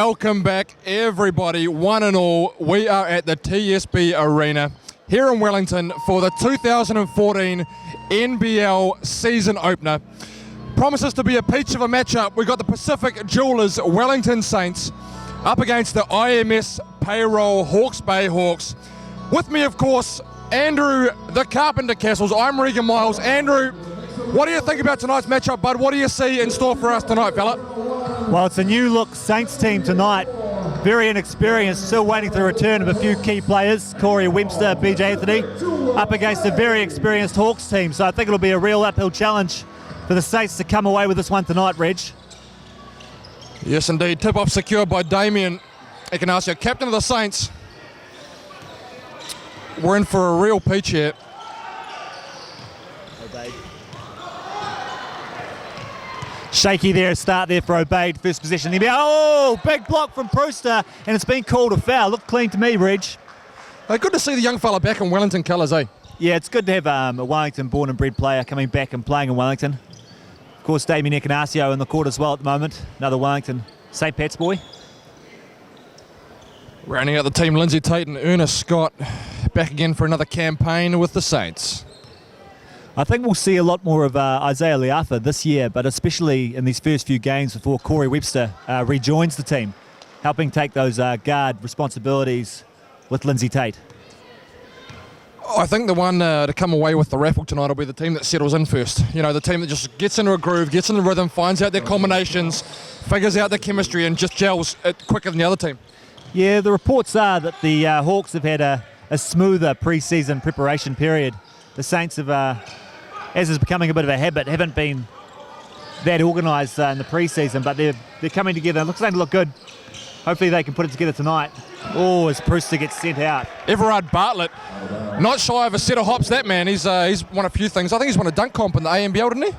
Welcome back, everybody, one and all. We are at the TSB Arena here in Wellington for the 2014 NBL season opener. Promises to be a peach of a matchup. We've got the Pacific Jewelers Wellington Saints up against the IMS Payroll Hawkes Bay Hawkes. With me, of course, Andrew the Carpenter Castles. I'm Regan Miles. Andrew, what do you think about tonight's matchup, bud? What do you see in store for us tonight, fella? Well, it's a new look Saints team tonight. Very inexperienced, still waiting for the return of a few key players. Corey Webster, BJ Anthony, up against a very experienced Hawks team. So I think it'll be a real uphill challenge for the Saints to come away with this one tonight, Reg. Yes, indeed. Tip-off secured by Damien Ignacio, captain of the Saints. We're in for a real peach here. Shaky there, start there for Obeid, first possession. Oh, big block from Brewster, and it's been called a foul. Looked clean to me, Reg. Good to see the young fella back in Wellington colours, eh? Yeah, it's good to have a Wellington born and bred player coming back and playing in Wellington. Of course, Damien Ignacio in the court as well at the moment. Another Wellington St. Pat's boy. Rounding out the team, Lindsay Tate and Ernest Scott back again for another campaign with the Saints. I think we'll see a lot more of Isaiah Leafa this year, but especially in these first few games before Corey Webster rejoins the team, helping take those guard responsibilities with Lindsay Tate. I think the one to come away with the raffle tonight will be the team that settles in first. You know, the team that just gets into a groove, gets in the rhythm, finds out their combinations, figures out their chemistry and just gels quicker than the other team. Yeah, the reports are that the Hawks have had a smoother pre-season preparation period. The Saints have, as is becoming a bit of a habit, haven't been that organised in the pre-season, but they're coming together. Looks like they look good. Hopefully they can put it together tonight. Oh, as Brewster gets sent out. Everard Bartlett, not shy of a set of hops, that man. He's won a few things. I think he's won a dunk comp in the ANBL, didn't he?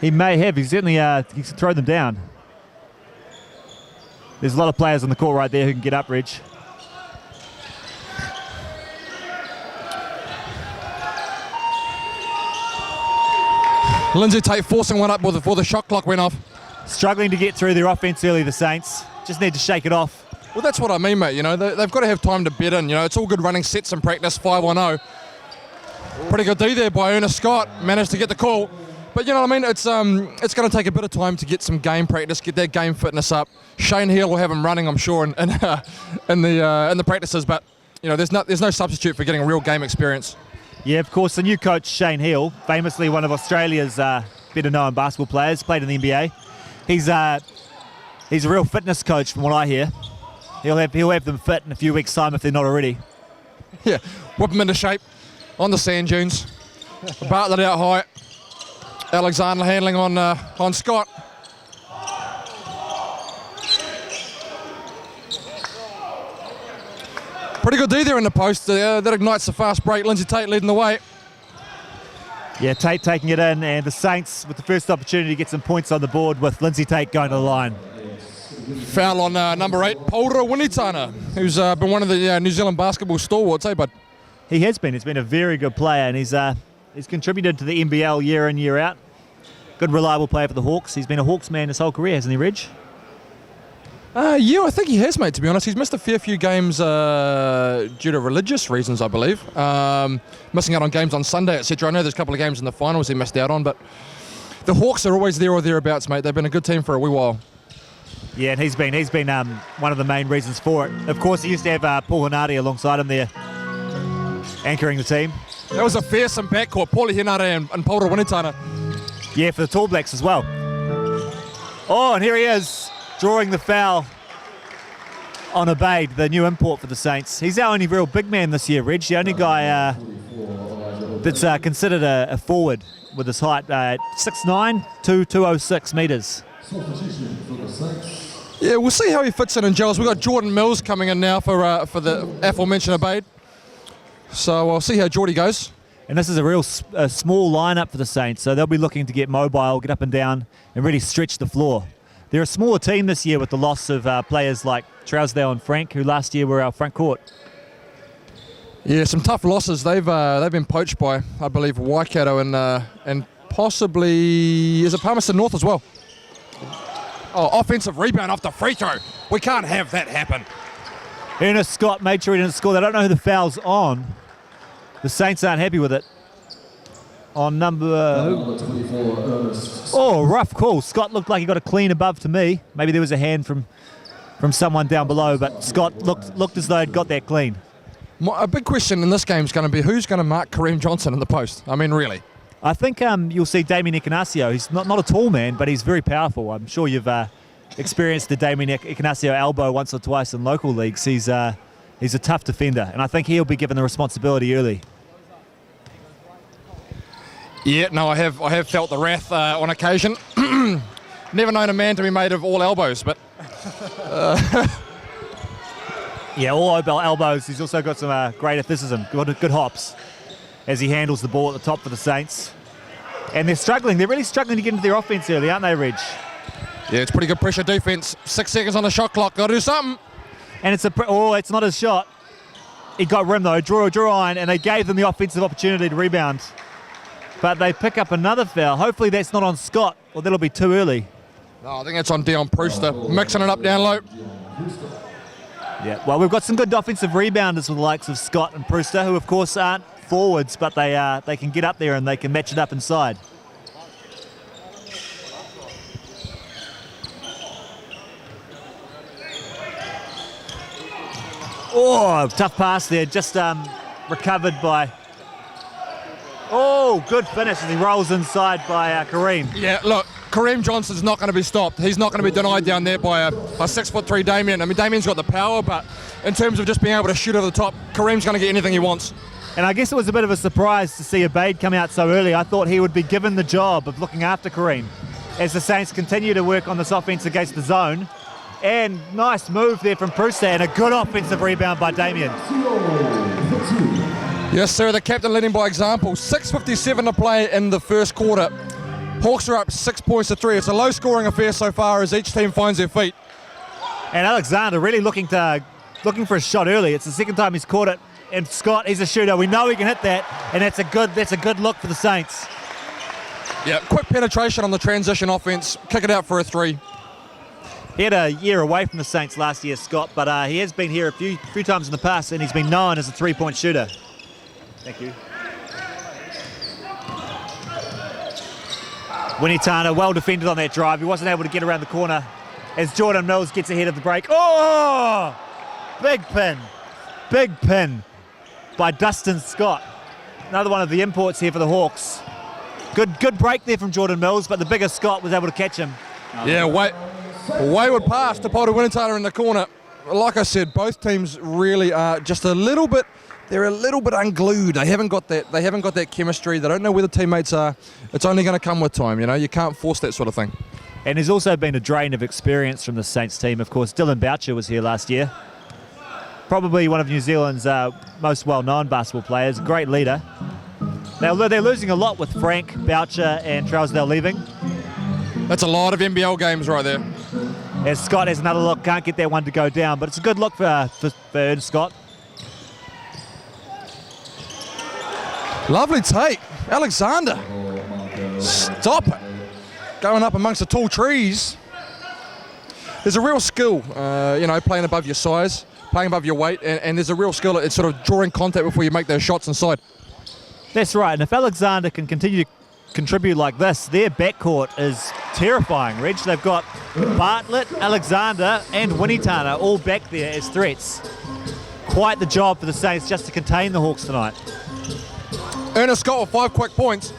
He may have. He certainly he can throw them down. There's a lot of players on the court right there who can get up, Reg. Lindsay Tate forcing one up before the shot clock went off. Struggling to get through their offense early, the Saints. Just need to shake it off. Well, that's what I mean, mate. You know, they've got to have time to bed in. You know, it's all good running sets in practice, 5-1-0. Pretty good D there by Ernest Scott. Managed to get the call. But you know what I mean? It's going to take a bit of time to get some game practice, get that game fitness up. Shane Hill will have him running, I'm sure, in the practices. But you know, there's no substitute for getting real game experience. Yeah, of course, the new coach Shane Hill, famously one of Australia's better known basketball players, played in the NBA. He's a real fitness coach, from what I hear. He'll have them fit in a few weeks' time if they're not already. Yeah, whip them into shape on the sand dunes. Bartlett out high. Alexander handling on Scott. Pretty good D there in the post. That ignites the fast break. Lindsay Tate leading the way. Yeah, Tate taking it in, and the Saints with the first opportunity to get some points on the board with Lindsay Tate going to the line. Foul on number 8, Paura Winitana, who's been one of the New Zealand basketball stalwarts, eh, bud? He has been. He's been a very good player, and he's contributed to the NBL year in, year out. Good, reliable player for the Hawks. He's been a Hawks man his whole career, hasn't he, Reg? Yeah, I think he has, mate, to be honest. He's missed a fair few games due to religious reasons, I believe. Missing out on games on Sunday, etc. I know there's a couple of games in the finals he missed out on, but the Hawks are always there or thereabouts, mate. They've been a good team for a wee while. Yeah, and he's been one of the main reasons for it. Of course, he used to have Paul Hinardi alongside him there, anchoring the team. That was a fearsome backcourt, Paulie Hinardi and Paura Winitana. Yeah, for the Tall Blacks as well. Oh, and here he is, drawing the foul on Obeid, the new import for the Saints. He's our only real big man this year, Reg. The only guy that's considered a forward with his height, 6'9", 206 metres. Yeah, we'll see how he fits in gels. We've got Jordan Mills coming in now for the aforementioned Obeid. So I'll see how Geordie goes. And this is a real small lineup for the Saints, so they'll be looking to get mobile, get up and down, and really stretch the floor. They're a smaller team this year with the loss of players like Trousdale and Frank, who last year were our front court. Yeah, some tough losses. They've been poached by, I believe, Waikato and possibly, is it Palmerston North as well? Oh, offensive rebound off the free throw. We can't have that happen. Ernest Scott made sure he didn't score. They don't know who the foul's on. The Saints aren't happy with it. On number... Oh, rough call. Scott looked like he got a clean above to me. Maybe there was a hand from someone down below, but Scott looked as though he'd got that clean. A big question in this game is going to be who's going to mark Kareem Johnson in the post. I mean, really. I think you'll see Damien Ignazio. He's not a tall man, but he's very powerful. I'm sure you've experienced the Damien Ignazio elbow once or twice in local leagues. He's a tough defender, and I think he'll be given the responsibility early. Yeah, no, I have felt the wrath on occasion. Never known a man to be made of all elbows, but... Yeah, all elbows. He's also got some great athleticism, good hops, as he handles the ball at the top for the Saints. And they're struggling. They're really struggling to get into their offense early, aren't they, Reg? Yeah, it's pretty good pressure defense. 6 seconds on the shot clock. Got to do something. And it's not his shot. He got rim, though. Drew iron, and they gave them the offensive opportunity to rebound. But they pick up another foul. Hopefully that's not on Scott, or that'll be too early. No, I think it's on Dion Brewster. Mixing it up down low. Yeah, well, we've got some good offensive rebounders with the likes of Scott and Brewster, who, of course, aren't forwards, but they can get up there and they can match it up inside. Oh, tough pass there. Just recovered by... Oh, good finish as he rolls inside by Kareem. Yeah, look, Kareem Johnson's not going to be stopped. He's not going to be denied down there by a 6'3" Damien. I mean, Damien's got the power, but in terms of just being able to shoot over the top, Kareem's going to get anything he wants. And I guess it was a bit of a surprise to see Abaid come out so early. I thought he would be given the job of looking after Kareem as the Saints continue to work on this offense against the zone. And nice move there from Brewster and a good offensive rebound by Damien. Yes, sir, the captain leading by example. 6:57 to play in the first quarter. Hawks are up 6 points to 3. It's a low-scoring affair so far as each team finds their feet. And Alexander really looking for a shot early. It's the second time he's caught it. And Scott, he's a shooter. We know he can hit that, and that's a good look for the Saints. Yeah, quick penetration on the transition offense. Kick it out for a three. He had a year away from the Saints last year, Scott, but he has been here a few times in the past, and he's been known as a three-point shooter. Thank you. Winnie Tana, well defended on that drive. He wasn't able to get around the corner as Jordan Mills gets ahead of the break. Oh! Big pin by Dustin Scott. Another one of the imports here for the Hawks. Good break there from Jordan Mills, but the bigger Scott was able to catch him. Yeah, wayward pass to Polder Winnetana in the corner. Like I said, both teams really are just a little bit unglued. They haven't got that chemistry. They don't know where the teammates are. It's only going to come with time, you know. You can't force that sort of thing. And there's also been a drain of experience from the Saints team. Of course, Dylan Boucher was here last year. Probably one of New Zealand's most well-known basketball players. Great leader. Now, they're losing a lot with Frank, Boucher and Trousdale leaving. That's a lot of NBL games right there. As Scott has another look, can't get that one to go down, but it's a good look for Ernest Scott. Lovely take. Alexander. Stop it. Going up amongst the tall trees. There's a real skill, playing above your size, playing above your weight, and there's a real skill at sort of drawing contact before you make those shots inside. That's right, and if Alexander can continue to contribute like this, their backcourt is terrifying, Reg. They've got Bartlett, Alexander, and Winnetana all back there as threats. Quite the job for the Saints just to contain the Hawks tonight. Ernest Scott with 5 quick points.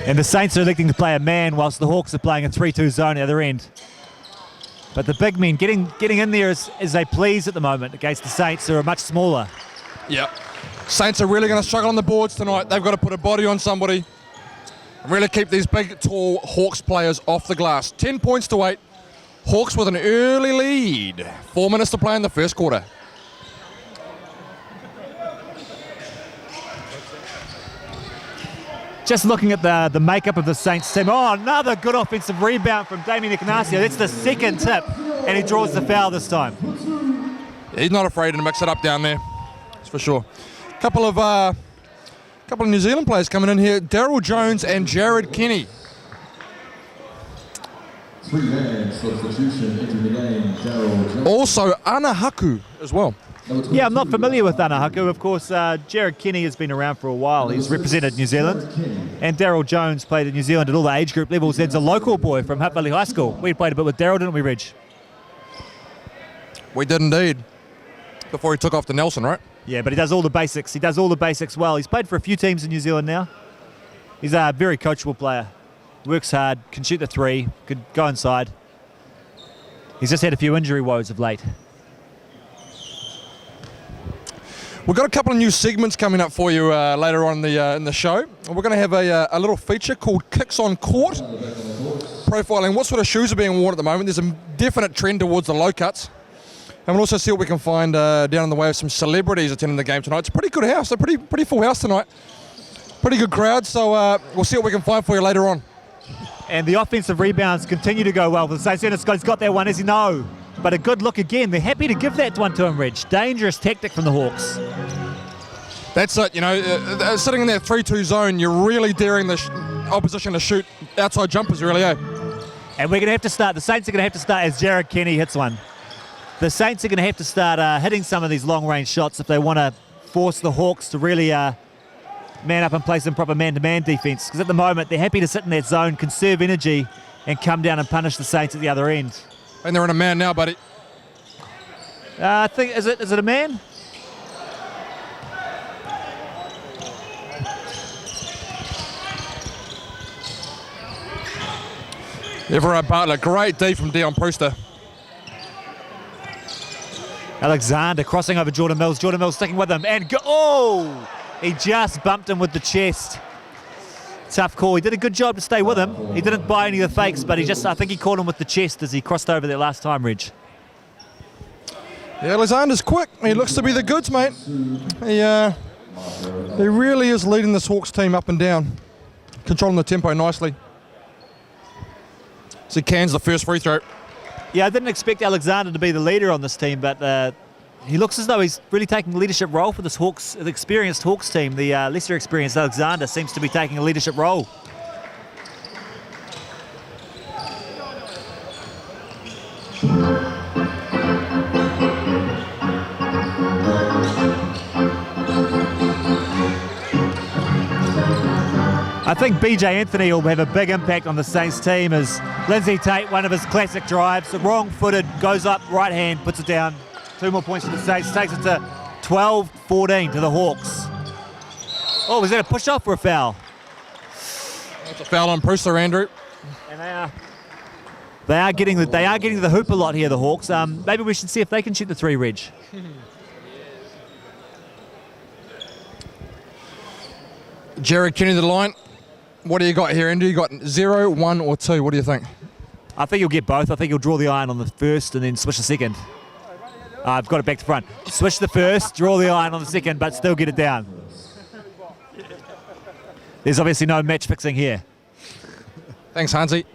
And the Saints are electing to play a man whilst the Hawks are playing a 3-2 zone at the other end. But the big men getting in there as they please at the moment against the Saints, who are much smaller. Yep. Saints are really going to struggle on the boards tonight. They've got to put a body on somebody and really keep these big, tall Hawks players off the glass. 10 points to 8. Hawks with an early lead. 4 minutes to play in the first quarter. Just looking at the makeup of the Saints team. Oh, another good offensive rebound from Damien Ignazio. That's the second tip, and he draws the foul this time. Yeah, he's not afraid to mix it up down there. That's for sure. Couple of couple of New Zealand players coming in here. Daryl Jones and Jared Kenny. 3-man substitution into the game, Daryl Jones. Also, Anahaku as well. Yeah, I'm not familiar with Anahaku. Of course, Jared Kenny has been around for a while. He's represented New Zealand. And Daryl Jones played in New Zealand at all the age group levels. He's a local boy from Hutt Valley High School. We played a bit with Daryl, didn't we, Reg? We did indeed. Before he took off to Nelson, right? Yeah, but he does all the basics. He does all the basics well. He's played for a few teams in New Zealand now. He's a very coachable player. Works hard, can shoot the three, could go inside. He's just had a few injury woes of late. We've got a couple of new segments coming up for you later on in the show. We're going to have a little feature called Kicks on Court, profiling what sort of shoes are being worn at the moment. There's a definite trend towards the low cuts. And we'll also see what we can find down in the way of some celebrities attending the game tonight. It's a pretty good house, a pretty full house tonight. Pretty good crowd, so we'll see what we can find for you later on. And the offensive rebounds continue to go well for the Saints. He's got that one, as you know. But a good look again. They're happy to give that one to him, Reg. Dangerous tactic from the Hawks. That's it, you know, sitting in that 3-2 zone, you're really daring the opposition to shoot outside jumpers, really, eh? And we're going to have to start, the Saints are going to have to start as Jared Kenny hits one. The Saints are going to have to start hitting some of these long-range shots if they want to force the Hawks to really man up and play some proper man-to-man defense. Because at the moment, they're happy to sit in that zone, conserve energy, and come down and punish the Saints at the other end. And they're in a man now, buddy. I think, is it a man? Everard Bartlett, great D from Dion Brewster. Alexander crossing over Jordan Mills. Jordan Mills sticking with him. And he just bumped him with the chest. Tough call. He did a good job to stay with him. He didn't buy any of the fakes, but I think he caught him with the chest as he crossed over that last time, Reg. Yeah, Alexander's quick. He looks to be the goods, mate. He really is leading this Hawks team up and down, controlling the tempo nicely. So he cans the first free throw. Yeah, I didn't expect Alexander to be the leader on this team, but he looks as though he's really taking a leadership role for this Hawks, the experienced Hawks team. The lesser experienced Alexander seems to be taking a leadership role. I think BJ Anthony will have a big impact on the Saints team as Lindsay Tate, one of his classic drives, wrong-footed, goes up, right hand, puts it down. 2 more points for the Saints, takes it to 12-14 to the Hawks. Oh, was that a push-off or a foul? That's a foul on Brewster, Andrew. And they are getting the hoop a lot here, the Hawks. Maybe we should see if they can shoot the three, Reg. Jared Kenny to the line. What do you got here, Andrew? You got 0, 1, or 2. What do you think? I think you'll get both. I think you'll draw the iron on the first and then switch the second. I've got it back to front. Switch the first, draw the iron on the second, but still get it down. There's obviously no match fixing here. Thanks, Hansi.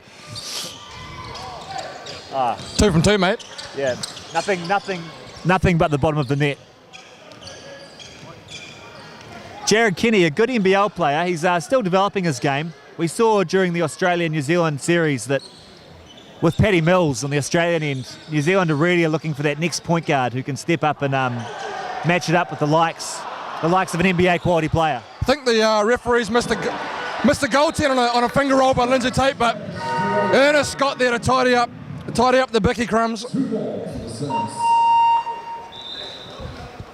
2 from 2, mate. Yeah, nothing but the bottom of the net. Jared Kenny, a good NBL player. He's still developing his game. We saw during the Australia-New Zealand series that with Paddy Mills on the Australian end, New Zealand are really looking for that next point guard who can step up and match it up with the likes of an NBA quality player. I think the referees missed the goaltend on a finger roll by Lindsay Tate, but Ernest Scott there to tidy up the Bicky crumbs.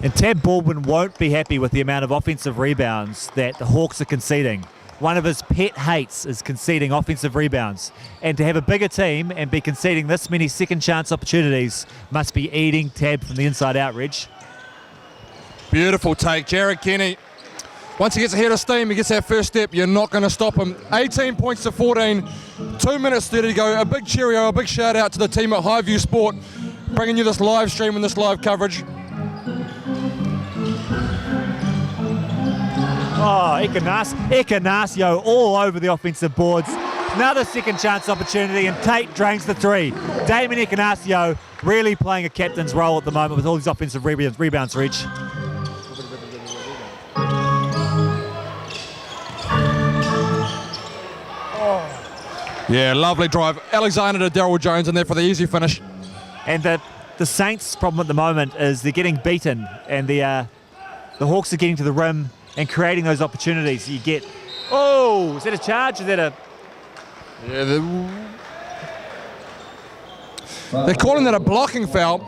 And Tab Baldwin won't be happy with the amount of offensive rebounds that the Hawks are conceding. One of his pet hates is conceding offensive rebounds. And to have a bigger team and be conceding this many second chance opportunities must be eating Tab from the inside out, Reg. Beautiful take, Jared Kenny. Once he gets ahead of steam, he gets that first step, you're not going to stop him. 18 points to 14, 2 minutes 30 to go. A big cheerio, a big shout out to the team at Highview Sport, bringing you this live stream and this live coverage. Oh, Ikanasio all over the offensive boards. Another second chance opportunity, and Tate drains the three. Damien Ikanasio really playing a captain's role at the moment with all these offensive rebounds, Reg. Yeah, lovely drive. Alexander to Daryl Jones in there for the easy finish. And the Saints' problem at the moment is they're getting beaten, and the Hawks are getting to the rim and creating those opportunities. You get, oh, is that a charge? Is that a... Yeah, they're calling that a blocking foul.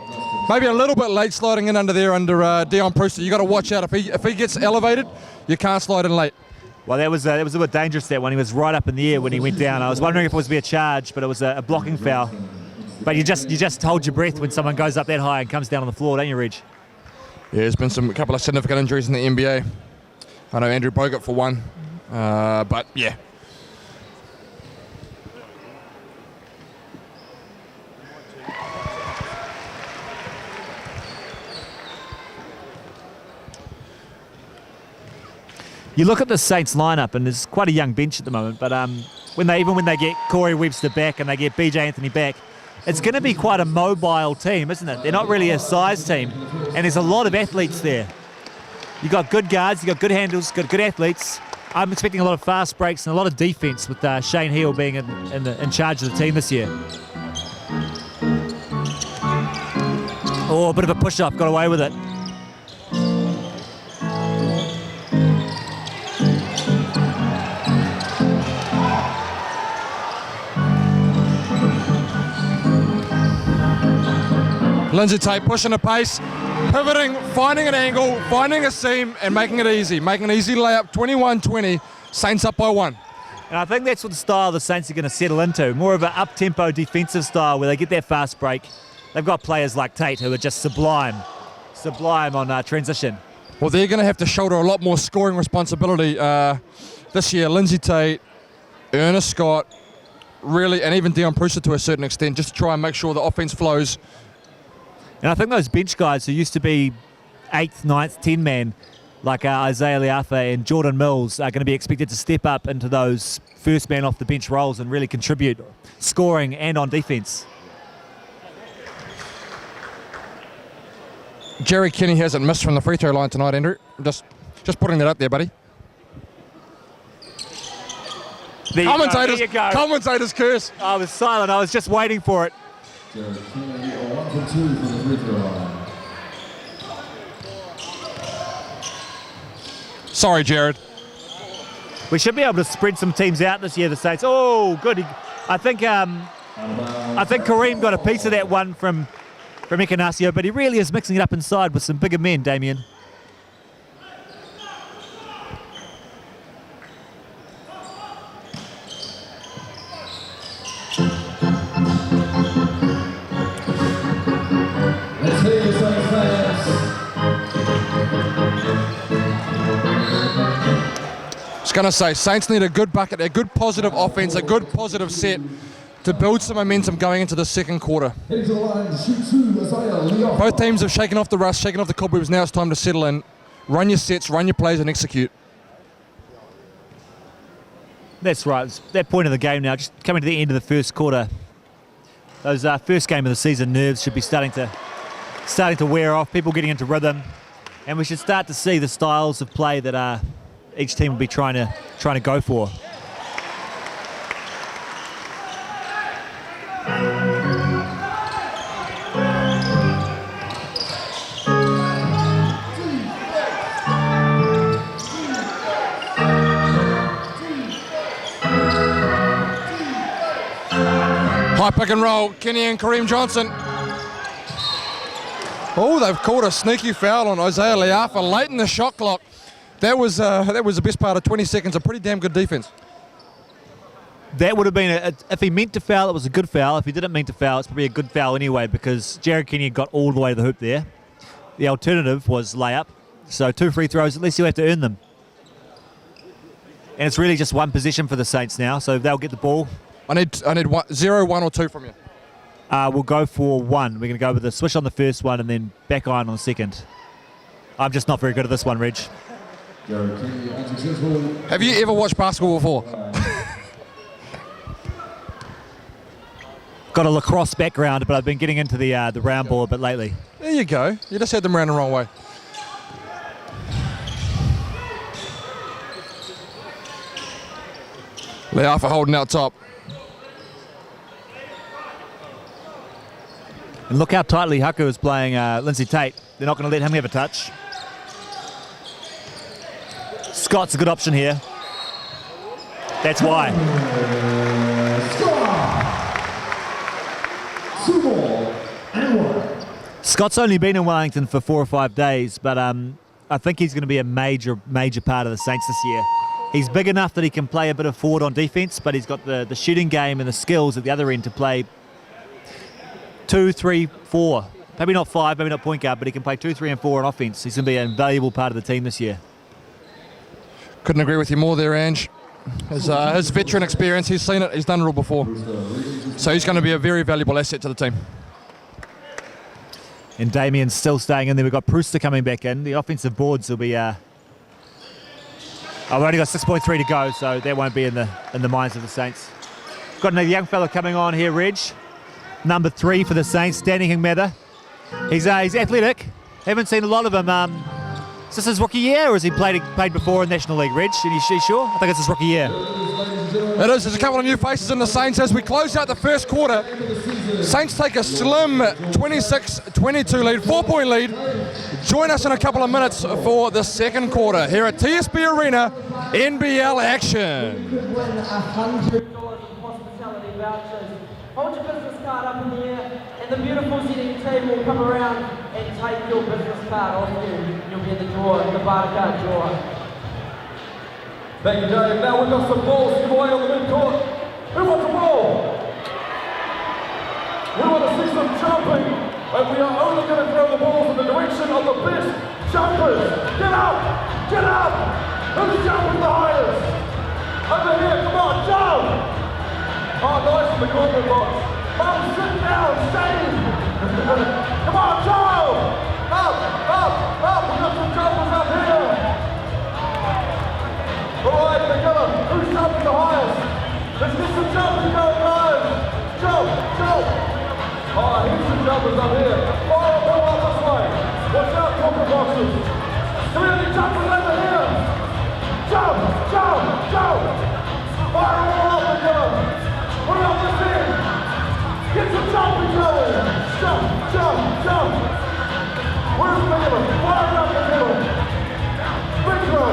Maybe a little bit late sliding in under Dion Brewster. You got to watch out. If he gets elevated, you can't slide in late. Well, that was a bit dangerous, that one. He was right up in the air when he went down. I was wondering if it was to be a charge, but it was a blocking foul. But you just hold your breath when someone goes up that high and comes down on the floor, don't you, Reg? Yeah, there's been a couple of significant injuries in the NBA. I know Andrew Bogut for one, but yeah. You look at the Saints lineup, and there's quite a young bench at the moment. But when they get Corey Webster back and they get BJ Anthony back, it's going to be quite a mobile team, isn't it? They're not really a size team, and there's a lot of athletes there. You got good guards, you got good handles, got good athletes. I'm expecting a lot of fast breaks and a lot of defense with Shane Heal being in charge of the team this year. Oh, a bit of a push-off, got away with it. Lindsay Tate pushing the pace, pivoting, finding an angle, finding a seam, and making it easy. Making an easy layup, 21-20, Saints up by 1. And I think that's what the style the Saints are going to settle into. More of an up-tempo defensive style where they get that fast break. They've got players like Tate who are just sublime on transition. Well, they're going to have to shoulder a lot more scoring responsibility this year. Lindsay Tate, Ernest Scott, really, and even Dion Brewster to a certain extent, just to try and make sure the offense flows. And I think those bench guys who used to be 8th, 9th, 10-man, like Isaiah Leafa and Jordan Mills, are going to be expected to step up into those first man off the bench roles and really contribute scoring and on defense. Jerry Kenny hasn't missed from the free throw line tonight, Andrew. Just putting that up there, buddy. Commentators curse. I was silent. I was just waiting for it. Jared Kenny, 1 for 2 from the free throw line. Sorry, Jared. We should be able to spread some teams out this year, the Saints. Oh, good. I think Kareem got a piece of that one from Ekanasio, but he really is mixing it up inside with some bigger men, Damien. Let's hear you, Saints fans. Just going to say, Saints need a good bucket, a good positive offense, a good positive set to build some momentum going into the second quarter. Heading to the line to shoot 2, Isaiah Leafa. Both teams have shaken off the rust, shaken off the cobwebs. Now it's time to settle in, run your sets, run your plays, and execute. That's right. It's that point of the game now, just coming to the end of the first quarter. Those first game of the season nerves should be starting to wear off. People getting into rhythm, and we should start to see the styles of play that each team will be trying to go for. High pick and roll, Kenny and Kareem Johnson. Oh, they've called a sneaky foul on Isaiah Leafa late in the shot clock. That was the best part of 20 seconds, a pretty damn good defense. That would have been, if he meant to foul, it was a good foul. If he didn't mean to foul, it's probably a good foul anyway, because Jared Kenny got all the way to the hoop there. The alternative was layup. So 2 free throws, at least you have to earn them. And it's really just one possession for the Saints now, so they'll get the ball. I need 0, 1 or 2 from you. We'll go for 1. We're going to go with a switch on the first one and then back iron on the second. I'm just not very good at this one, Reg. Jared Kenny, unsuccessful. Have you ever watched basketball before? Got a lacrosse background, but I've been getting into the round ball a bit lately. There you go. You just had them around the wrong way. Leafa holding out top. And look how tightly Haku is playing Lindsay Tate. They're not going to let him have a touch. Scott's a good option here. That's why. Scott's only been in Wellington for 4 or 5 days, but I think he's going to be a major part of the Saints this year. He's big enough that he can play a bit of forward on defence, but he's got the shooting game and the skills at the other end to play 2, 3, 4. Maybe not 5, maybe not point guard, but he can play 2, 3 and 4 on offence. He's going to be an invaluable part of the team this year. Couldn't agree with you more there, Ange. His veteran experience, he's seen it, he's done it all before. So he's going to be a very valuable asset to the team. And Damien's still staying in there. We've got Prewster coming back in. The offensive boards will be... I've only got 6.3 to go, so that won't be in the minds of the Saints. Got another young fella coming on here, Reg. Number 3 for the Saints, Danny Hingmather. He's athletic. Haven't seen a lot of him. Is this his rookie year, or has he played before in National League, Reg? Are you sure? I think it's his rookie year. It is. There's a couple of new faces in the Saints as we close out the first quarter. Saints take a slim 26-22 lead, 4-point lead. Join us in a couple of minutes for the second quarter here at TSB Arena, NBL action. Win $100 in hospitality vouchers. Hold your business card up in the air, and the beautiful seating team will come around and take your business card off you. You'll be in the drawer, the barter card drawer. Thank you, Dave. Now we've got some balls to give away on the mid-court. Who wants a ball? We want to see some jumping, and we are only going to throw the balls in the direction of the best jumpers. Get up! Get up! Who's jumping the highest? Over here, come on, jump! Oh, nice in the corporate box. Oh, sit down, shame! Come on, jump! Up, up, up! We've got some jumpers up here! Alright, together, who's jumping the highest? Let's get some jumping going, guys! Jump, jump! Alright, here's some jumpers up here. Fire a ball up this way. Watch out, corporate boxes. Do we have any jumpers over here? Jump, jump, jump! Fire a ball up together. Put it up this end. Get some jumping going. Jump, jump, jump. Where's the middle? Fire it up the middle. Big throw.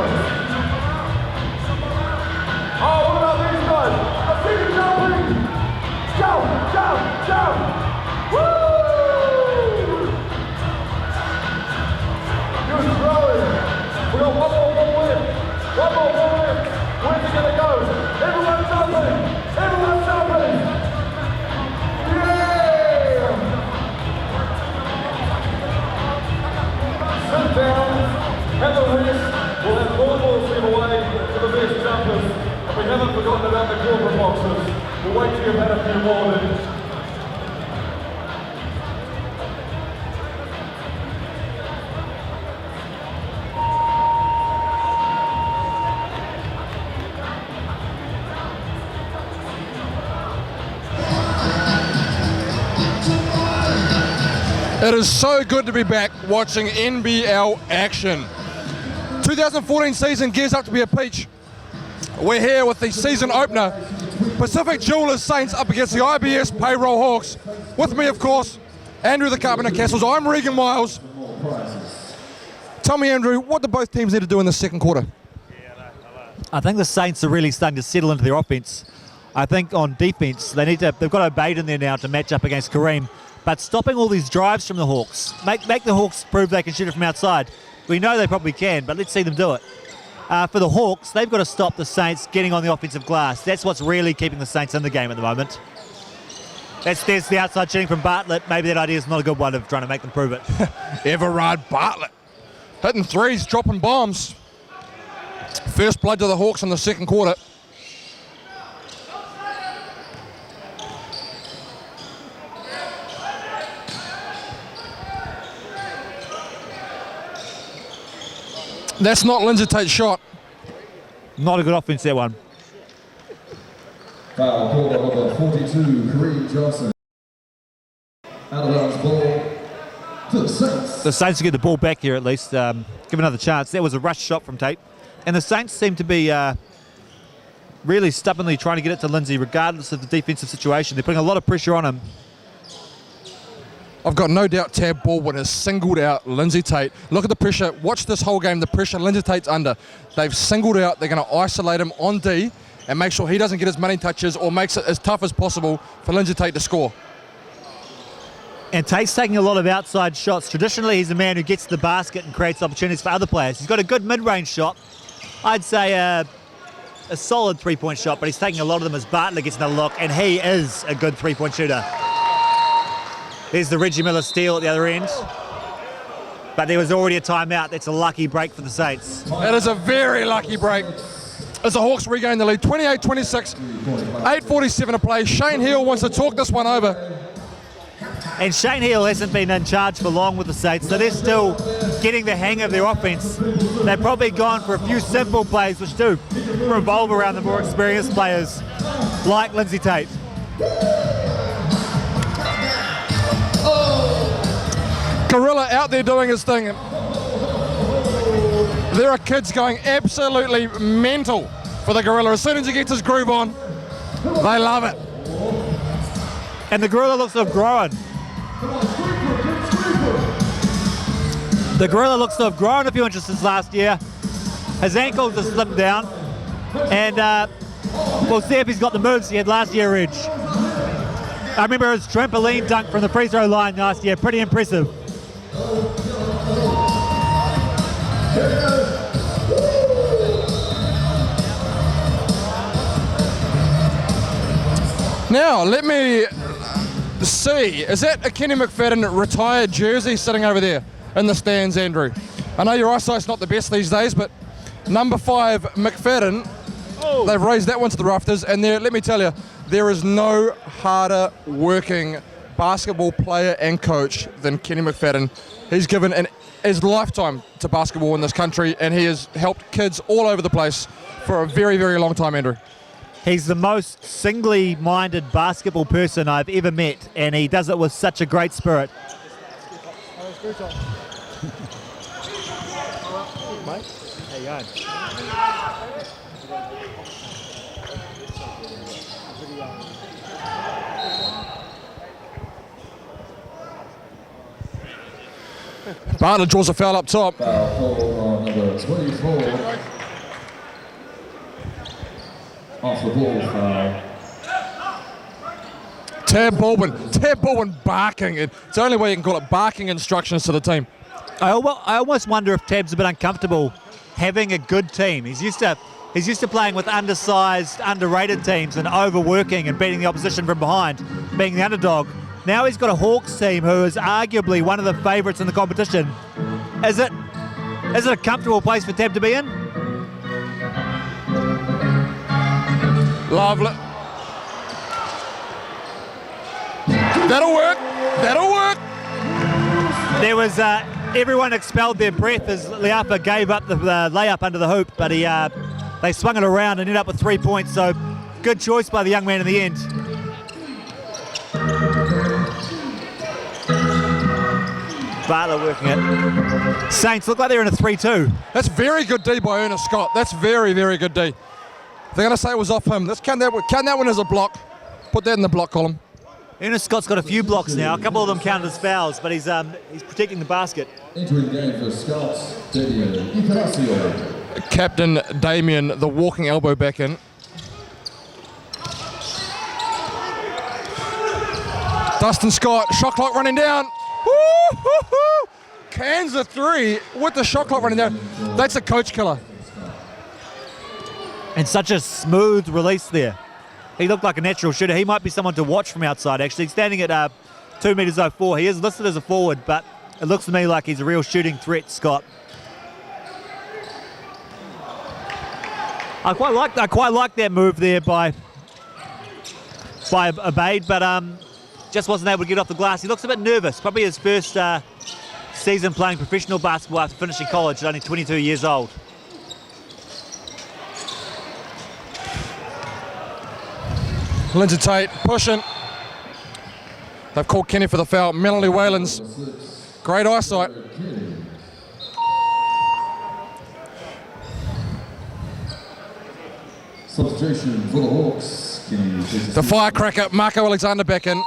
Oh, what about these guys? I see you jumping. Jump, jump, jump. Woo! Good throwing. We got one more ball left. One more ball left. Where's it gonna go? Everyone jumping. Everyone jumping. Yeah! Sit down. Have a rest. We'll have more balls to give away to the best jumpers. And we haven't forgotten about the corporate boxes. We'll wait till you've had a few more then. It is so good to be back watching NBL action. 2014 season gears up to be a peach. We're here with the season opener, Pacific Jewelers Saints up against the IBS Payroll Hawks. With me, of course, Andrew the Carpenter Castles. I'm Regan Miles. Tell me, Andrew, what do both teams need to do in the second quarter? I think the Saints are really starting to settle into their offense. I think on defense, they've got Obeid in there now to match up against Kareem. But stopping all these drives from the Hawks, make the Hawks prove they can shoot it from outside. We know they probably can, but let's see them do it. For the Hawks, they've got to stop the Saints getting on the offensive glass. That's what's really keeping the Saints in the game at the moment. There's the outside shooting from Bartlett. Maybe that idea is not a good one of trying to make them prove it. Everard Bartlett hitting threes, dropping bombs. First blood to the Hawks in the second quarter. That's not Lindsay Tate's shot. Not a good offense, that one. Foul called on number 42, Kareem Johnson. Out of bounds ball to the Saints. The Saints will get the ball back here at least. Give another chance. That was a rush shot from Tate. And the Saints seem to be really stubbornly trying to get it to Lindsay regardless of the defensive situation. They're putting a lot of pressure on him. I've got no doubt Tab Baldwin has singled out Lindsay Tate. Look at the pressure. Watch this whole game, the pressure Lindsay Tate's under. They've singled out. They're going to isolate him on D and make sure he doesn't get as many touches or makes it as tough as possible for Lindsay Tate to score. And Tate's taking a lot of outside shots. Traditionally, he's a man who gets to the basket and creates opportunities for other players. He's got a good mid-range shot. I'd say a solid three-point shot, but he's taking a lot of them as Bartlett gets another look, and he is a good three-point shooter. There's the Reggie Miller steal at the other end. But there was already a timeout. That's a lucky break for the Saints. That is a very lucky break. As the Hawks regain the lead, 28-26, 8:47 to play. Shane Heal wants to talk this one over. And Shane Heal hasn't been in charge for long with the Saints, so they're still getting the hang of their offense. They've probably gone for a few simple plays, which do revolve around the more experienced players, like Lindsay Tate. Gorilla out there doing his thing. There are kids going absolutely mental for the Gorilla. As soon as he gets his groove on, they love it. And the Gorilla looks to have grown. The Gorilla looks to have grown a few inches since last year. His ankles have slipped down. And we'll see if he's got the moves he had last year, Reg. I remember his trampoline dunk from the free throw line last year. Pretty impressive. Now, let me see. Is that a Kenny McFadden retired jersey sitting over there in the stands, Andrew? I know your eyesight's not the best these days, but number 5, McFadden, they've raised that one to the rafters, and there, let me tell you, there is no harder working basketball player and coach than Kenny McFadden. He's given his lifetime to basketball in this country, and he has helped kids all over the place for a very, very long time, Andrew. He's the most singly-minded basketball person I've ever met, and he does it with such a great spirit. Mate, how you going? Bartlett draws a foul up top. Foul on number 24. Off the ball foul. Tab Baldwin barking. It's the only way you can call it, barking instructions to the team. I almost wonder if Tab's a bit uncomfortable having a good team. He's used to playing with undersized, underrated teams and overworking and beating the opposition from behind, being the underdog. Now he's got a Hawks team who is arguably one of the favourites in the competition. Is it a comfortable place for Tab to be in? Lovely. That'll work. There was everyone expelled their breath as Leapa gave up the layup under the hoop, but they swung it around and ended up with 3 points. So good choice by the young man in the end. Bartlett working it. Saints look like they're in a 3-2. That's very good D by Ernest Scott. That's very, very good D. They're going to say it was off him. Let's count that one as a block. Put that in the block column. Ernest Scott's got a few blocks now. A couple of them counted as fouls, but he's protecting the basket. Entering the game for Scots, Damien Ignacio. Captain Damien, the walking elbow back in. Dustin Scott, shot clock running down. Woo-hoo-hoo. Cans a 3 with the shot clock running down. That's a coach killer. And such a smooth release there. He looked like a natural shooter. He might be someone to watch from outside, actually. Standing at 2 metres 04. He is listed as a forward, but it looks to me like he's a real shooting threat, Scott. I quite like that move there by Abaid, but just wasn't able to get off the glass. He looks a bit nervous. Probably his first season playing professional basketball after finishing college at only 22 years old. Lindsay Tate pushing. They've called Kenny for the foul. Melanie Whalens, great eyesight. Substitution for the Hawks. The firecracker, Marco Alexander back in.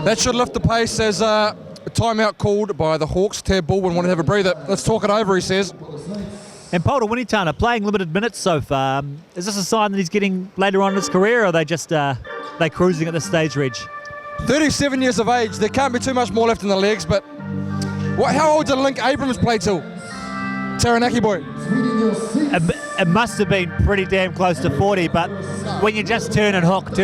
That should lift the pace as timeout called by the Hawks. Tab Baldwin wanted to have a breather. Let's talk it over, he says. And Polder Winitana playing limited minutes so far. Is this a sign that he's getting later on in his career, or are they just they cruising at this stage, Reg? 37 years of age. There can't be too much more left in the legs, but how old did Link Abrams play till? Taranaki boy. It must have been pretty damn close to 40, but when you just turn and hook, you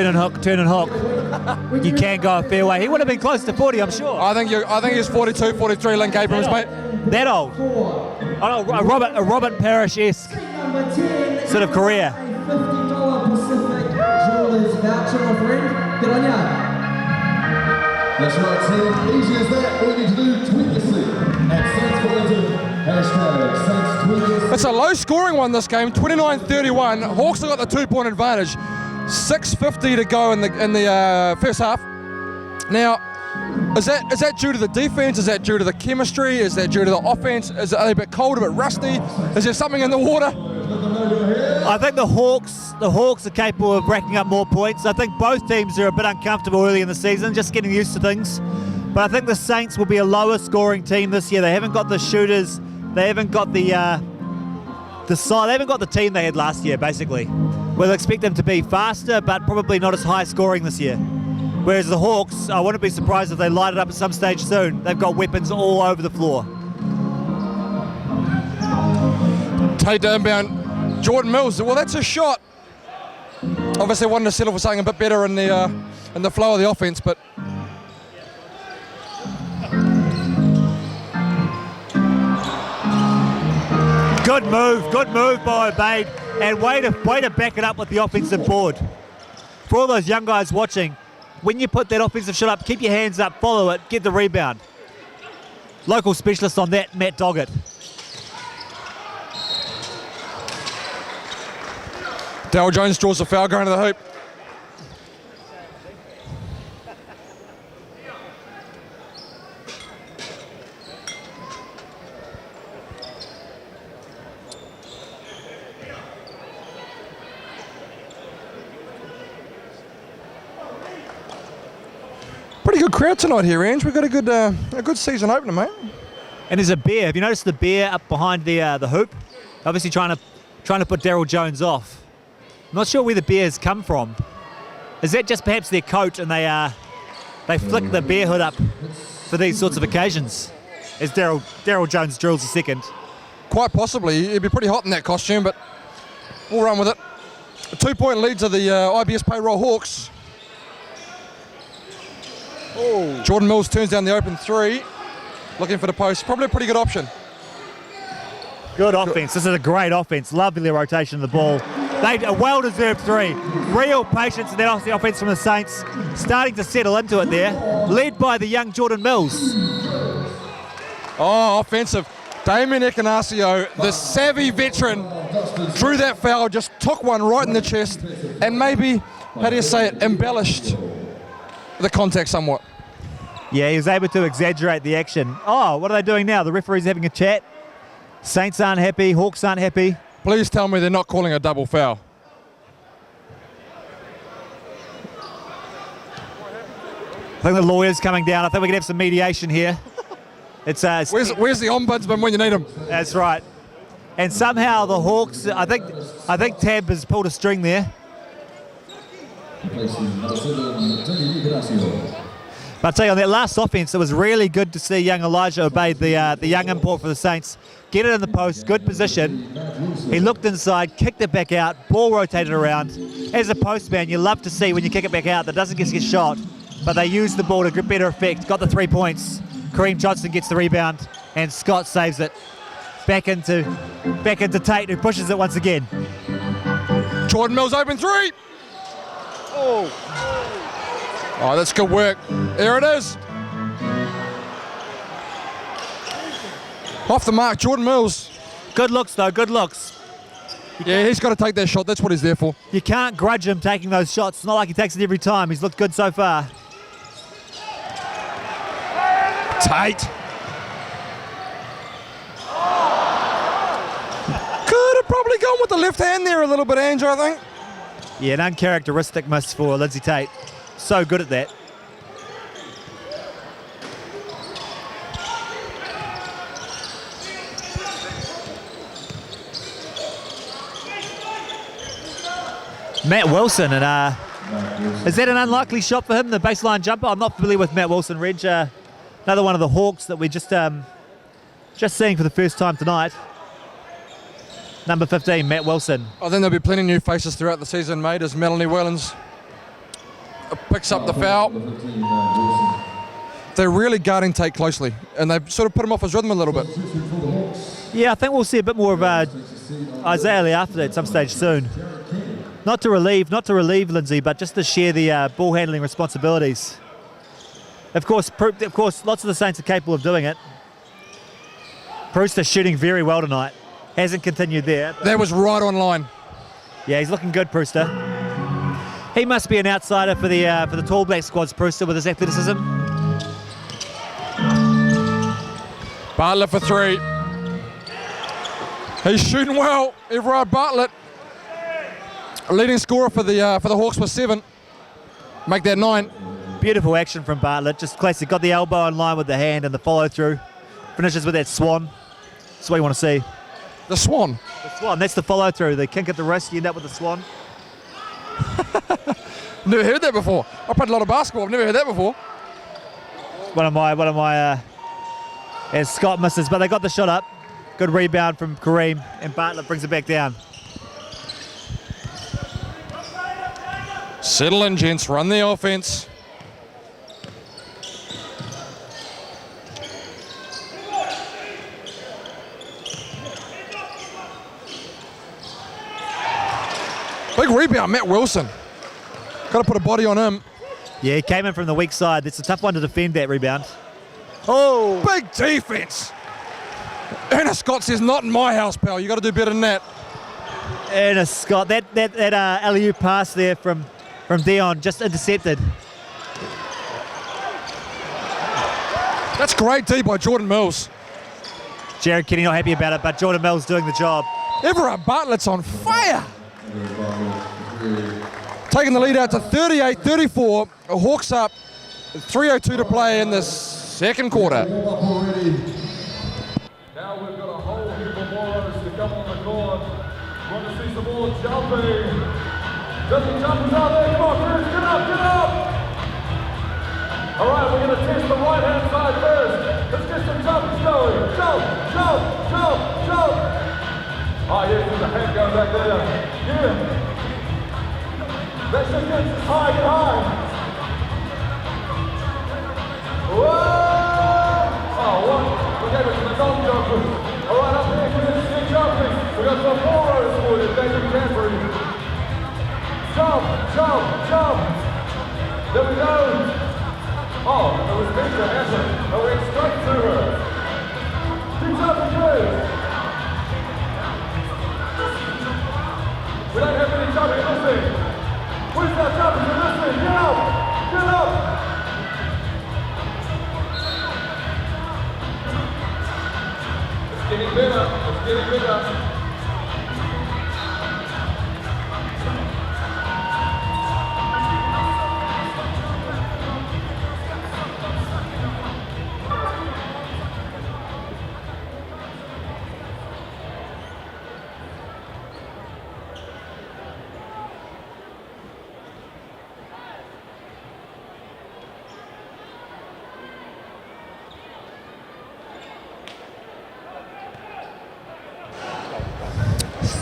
can go a fair way. He would have been close to 40, I'm sure. I think he's 42, 43, Link Abrams, mate. That old. Oh, a Robert Parrish-esque sort of career. $50 Pacific Jewelers voucher, my friend. Good on ya. That's right, team. Easy as that. All you need to do, tweet the seat at Saints Wellington. Hashtag Saints tweet the seat. It's a low-scoring one this game, 29-31. Hawks have got the 2-point advantage. 6:50 to go in the first half. Now, is that due to the defense? Is that due to the chemistry? Is that due to the offense? Are they a bit cold, a bit rusty? Is there something in the water? I think the Hawks are capable of racking up more points. I think both teams are a bit uncomfortable early in the season, just getting used to things. But I think the Saints will be a lower scoring team this year. They haven't got the shooters. They haven't got the side. They haven't got the team they had last year, basically. We'll expect them to be faster, but probably not as high scoring this year. Whereas the Hawks, I wouldn't be surprised if they light it up at some stage soon. They've got weapons all over the floor. Tate to inbound. Jordan Mills. Well, that's a shot. Obviously, wanted to settle for something a bit better in the flow of the offense, but Good move by Obade, and way to back it up with the offensive board. For all those young guys watching, when you put that offensive shot up, keep your hands up, follow it, get the rebound. Local specialist on that, Matt Doggett. Darryl Jones draws a foul going to the hoop. Pretty good crowd tonight here, Ange. We've got a good season opener, mate. And there's a bear. Have you noticed the bear up behind the hoop? Obviously trying to put Darryl Jones off. I'm not sure where the bears come from. Is that just perhaps their coat and they flick the bear hood up for these sorts of occasions? As Darryl Jones drills a second. Quite possibly. He'd be pretty hot in that costume, but we'll run with it. A 2-point lead to the IBS Payroll Hawks. Oh. Jordan Mills turns down the open three. Looking for the post. Probably a pretty good option. Good offense. This is a great offense. Lovely rotation of the ball. A well-deserved three. Real patience, and then off the offense from the Saints. Starting to settle into it there. Led by the young Jordan Mills. Oh, offensive. Damien Ekanasio, the savvy veteran, drew that foul, just took one right in the chest, and maybe, how do you say it, embellished the contact somewhat. Yeah, he was able to exaggerate the action. Oh, what are they doing now? The referee's having a chat. Saints aren't happy, Hawks aren't happy. Please tell me they're not calling a double foul. I think the lawyer's coming down. I think we can have some mediation here. It's where's the ombudsman when you need him? That's right. And somehow the Hawks, I think Tab has pulled a string there. But I'll tell you, on that last offense, it was really good to see young Elijah Obade, the young import for the Saints, get it in the post, good position. He looked inside, kicked it back out, ball rotated around. As a postman, you love to see when you kick it back out that doesn't get shot, but they used the ball to get better effect, got the 3 points. Kareem Johnson gets the rebound, and Scott saves it. Back into Tate, who pushes it once again. Jordan Mills open three. Oh, that's good work. There it is. Off the mark, Jordan Mills. Good looks, though, good looks. Yeah, he's got to take that shot. That's what he's there for. You can't grudge him taking those shots. It's not like he takes it every time. He's looked good so far. Tate. Could have probably gone with the left hand there a little bit, Andrew, I think. Yeah, an uncharacteristic miss for Lindsay Tate. So good at that. Matt Wilson, and is that an unlikely shot for him, the baseline jumper? I'm not familiar with Matt Wilson, Reg. Another one of the Hawks that we're just seeing for the first time tonight. Number 15, Matt Wilson. I think there'll be plenty of new faces throughout the season, mate, as Melanie Wellens picks up the foul. They're really guarding Tate closely, and they've sort of put him off his rhythm a little bit. Yeah, I think we'll see a bit more of Isaiah Lee after that at some stage soon. Not to relieve Lindsay, but just to share the ball handling responsibilities. Of course, lots of the Saints are capable of doing it. Brewster shooting very well tonight. Hasn't continued there. That was right on line. Yeah, he's looking good, Brewster. He must be an outsider for the Tall Black squads, Brewster, with his athleticism. Bartlett for three. He's shooting well, Everard Bartlett. Leading scorer for the Hawks with 7. Make that 9. Beautiful action from Bartlett. Just classic. Got the elbow in line with the hand and the follow through. Finishes with that swan. That's what you want to see. The swan. The swan. That's the follow through. The kink at the wrist. You end up with the swan. Never heard that before. I played a lot of basketball. I've never heard that before. One of my as Scott misses, but they got the shot up. Good rebound from Kareem, and Bartlett brings it back down. Settle in, gents. Run the offense. Big rebound, Matt Wilson. Got to put a body on him. Yeah, he came in from the weak side. It's a tough one to defend, that rebound. Oh! Big defense. Anna Scott says, not in my house, pal. You got to do better than that. Anna Scott, that alley-oop pass there from Dion, just intercepted. That's great D by Jordan Mills. Jared Kenny not happy about it, but Jordan Mills doing the job. Everard Bartlett's on fire. Taking the lead out to 38-34. Hawks up. 3:02 to play in the second quarter. Now we've got a whole heap of Moros to come on the court. Want to see some more jumping. Just the jumpers out there. Come on, Cruz. Get up, get up. All right, we're going to test the right-hand side first. Let's get some jumpers going. Jump, jump, jump, jump. Oh, yeah, there's a hand going back there. Yeah. That's just good. High, get high. Whoa! Oh, what? We gave it to the non-jumpers. All right, up here, get jumping. We got some more rows for you. David Canterbury. Jump, jump, jump. There we go. Oh, it was Victor Asher. I went straight to her. Keep jumping, Cruz. We don't have any jumping in this thing. Where's that jumping in this thing? Get up! Get up! It's getting better. It's getting better.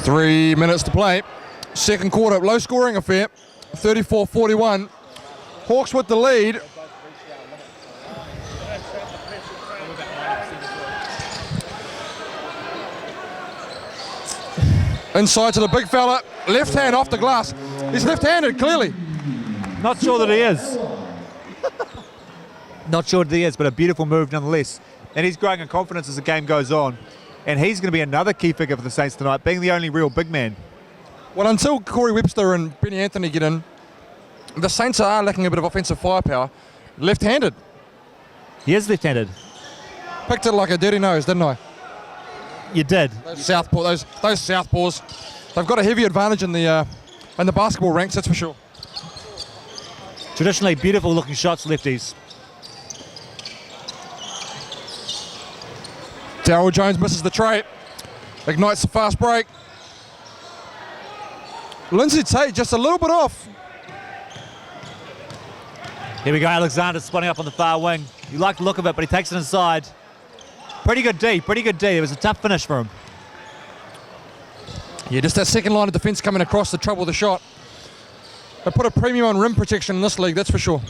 Three minutes to play. Second quarter, low scoring affair. 34-41. Hawks with the lead. Inside to the big fella. Left hand off the glass. He's left-handed, clearly. Not sure that he is. Not sure that he is, but a beautiful move nonetheless. And he's growing in confidence as the game goes on. And he's going to be another key figure for the Saints tonight, being the only real big man. Well, until Corey Webster and Benny Anthony get in, the Saints are lacking a bit of offensive firepower. Left-handed. He is left-handed. Picked it like a dirty nose, didn't I? You did. Those southpaws. They've got a heavy advantage in the basketball ranks, that's for sure. Traditionally beautiful looking shots, lefties. Darryl Jones misses the tray. Ignites the fast break. Lindsay Tate just a little bit off. Here we go, Alexander spotting up on the far wing. You like the look of it, but he takes it inside. Pretty good D, pretty good D. It was a tough finish for him. Yeah, just that second line of defence coming across the trouble with the shot. They put a premium on rim protection in this league, that's for sure.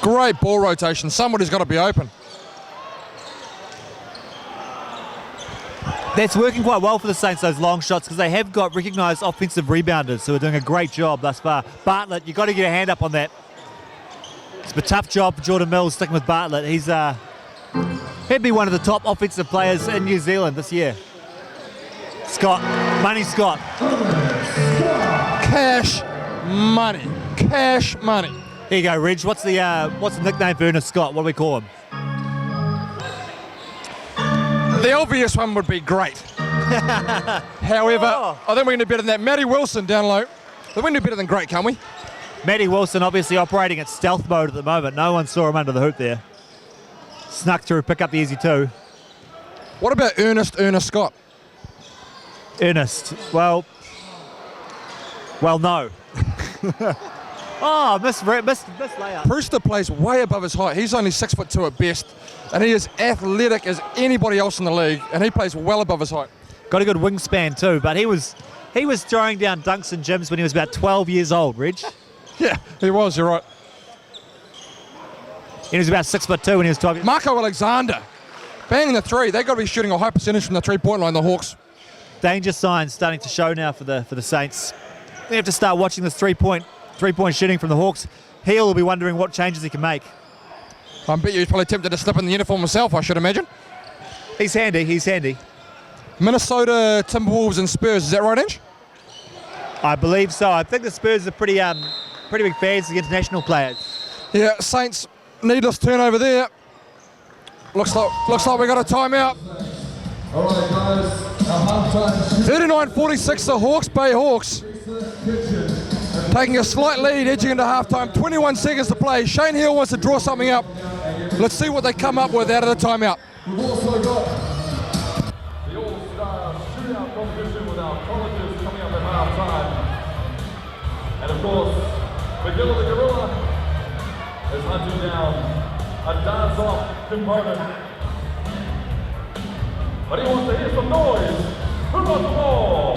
Great ball rotation. Somebody's got to be open. That's working quite well for the Saints, those long shots, because they have got recognised offensive rebounders who are doing a great job thus far. Bartlett, you've got to get a hand up on that. It's a tough job for Jordan Mills sticking with Bartlett. He'd be one of the top offensive players in New Zealand this year. Scott, Money Scott. Cash money. Cash money. There you go, Reg. What's the nickname for Ernest Scott? What do we call him? The obvious one would be great. However, I think we can do better than that. Matty Wilson down low. I think we can do better than great, can't we? Matty Wilson obviously operating at stealth mode at the moment. No one saw him under the hoop there. Snuck through, pick up the easy two. What about Ernest Scott? Ernest, well, no. Oh, missed layup. Brewster plays way above his height. He's only 6'2" at best, and he is athletic as anybody else in the league, and he plays well above his height. Got a good wingspan too, but he was throwing down dunks and gyms when he was about 12 years old, Reg. Yeah, he was, you're right. He was about 6'2" when he was 12. Marco Alexander, banging the three. They've got to be shooting a high percentage from the three-point line, the Hawks. Danger signs starting to show now for the Saints. They have to start watching this three-point shooting from the Hawks. Heel will be wondering what changes he can make. I bet you he's probably tempted to slip in the uniform himself, I should imagine. He's handy. Minnesota Timberwolves and Spurs, is that right, Ange? I believe so. I think the Spurs are pretty big fans of the international players. Yeah, Saints, needless turnover there. Looks like we got a timeout. All right, guys. Our halftime 39-46, the Hawkes Bay Hawks. Taking a slight lead, edging into halftime. 21 seconds to play. Shane Hill wants to draw something up. Let's see what they come up with out of the timeout. We've also got The All-Star Shootout competition with our colleges coming up at halftime. And of course, McGill the Gorilla is hunting down a dance-off component. But he wants to hear some noise. Who wants the ball?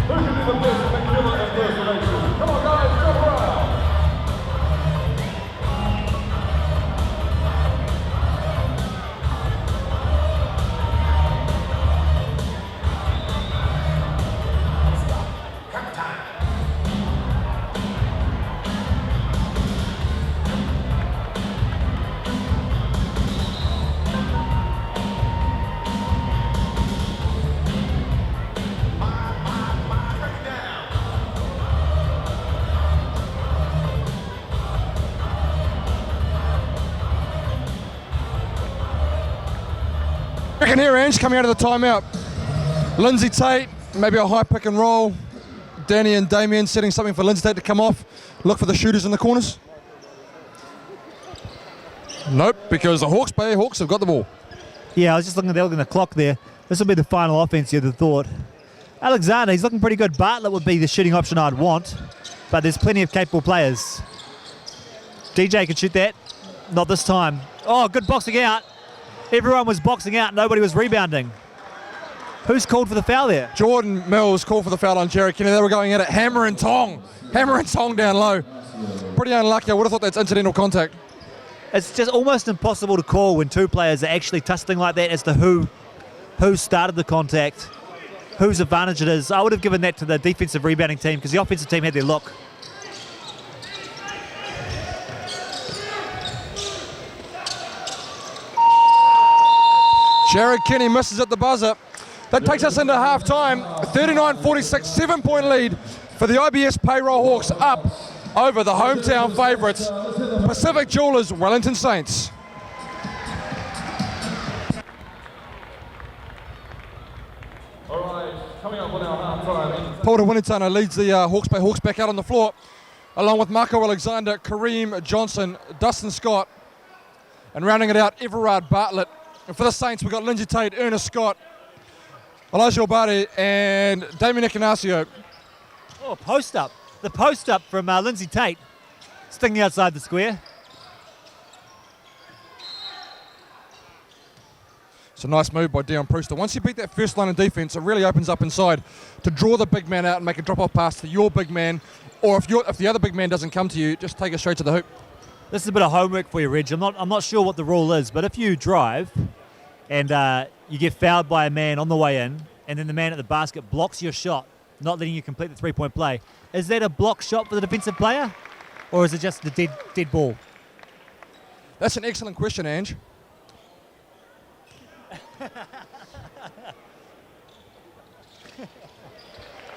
Who can be the best McGill impersonation? Come on, guys, jump around. Reckon here, Ange, coming out of the timeout. Lindsay Tate, maybe a high pick and roll. Danny and Damien setting something for Lindsay Tate to come off. Look for the shooters in the corners. Nope, because the Hawkes Bay Hawks have got the ball. Yeah, I was just looking at the clock there. This will be the final offense, you'd have thought. Alexander, he's looking pretty good. Bartlett would be the shooting option I'd want, but there's plenty of capable players. DJ can shoot that. Not this time. Oh, good boxing out. Everyone was boxing out. Nobody was rebounding. Who's called for the foul there? Jordan Mills called for the foul on Jerry Kenny. They were going at it hammer and tong. Hammer and tong down low. Pretty unlucky. I would have thought that's incidental contact. It's just almost impossible to call when two players are actually tussling like that as to who started the contact, whose advantage it is. I would have given that to the defensive rebounding team because the offensive team had their look. Jared Kenny misses at the buzzer. That takes us into half-time. 39-46, 7-point lead for the IBS Payroll Hawks up over the hometown favourites, Pacific Jewelers, Wellington Saints. All right, coming up on our halftime. Paul de Winitana leads the Hawkes Bay Hawks back out on the floor. along with Marco Alexander, Kareem Johnson, Dustin Scott, and rounding it out, Everard Bartlett. And for the Saints, we've got Lindsay Tate, Ernest Scott, Elijah Obari, and Damien Echinaccio. Oh, post up. The post up from Lindsay Tate, stinging outside the square. It's a nice move by Dion Brewster. Once you beat that first line of defense, it really opens up inside to draw the big man out and make a drop-off pass to your big man. Or if the other big man doesn't come to you, just take it straight to the hoop. This is a bit of homework for you, Reg. I'm not sure what the rule is, but if you drive and you get fouled by a man on the way in, and then the man at the basket blocks your shot, not letting you complete the three-point play, is that a block shot for the defensive player, or is it just the dead ball? That's an excellent question, Ange.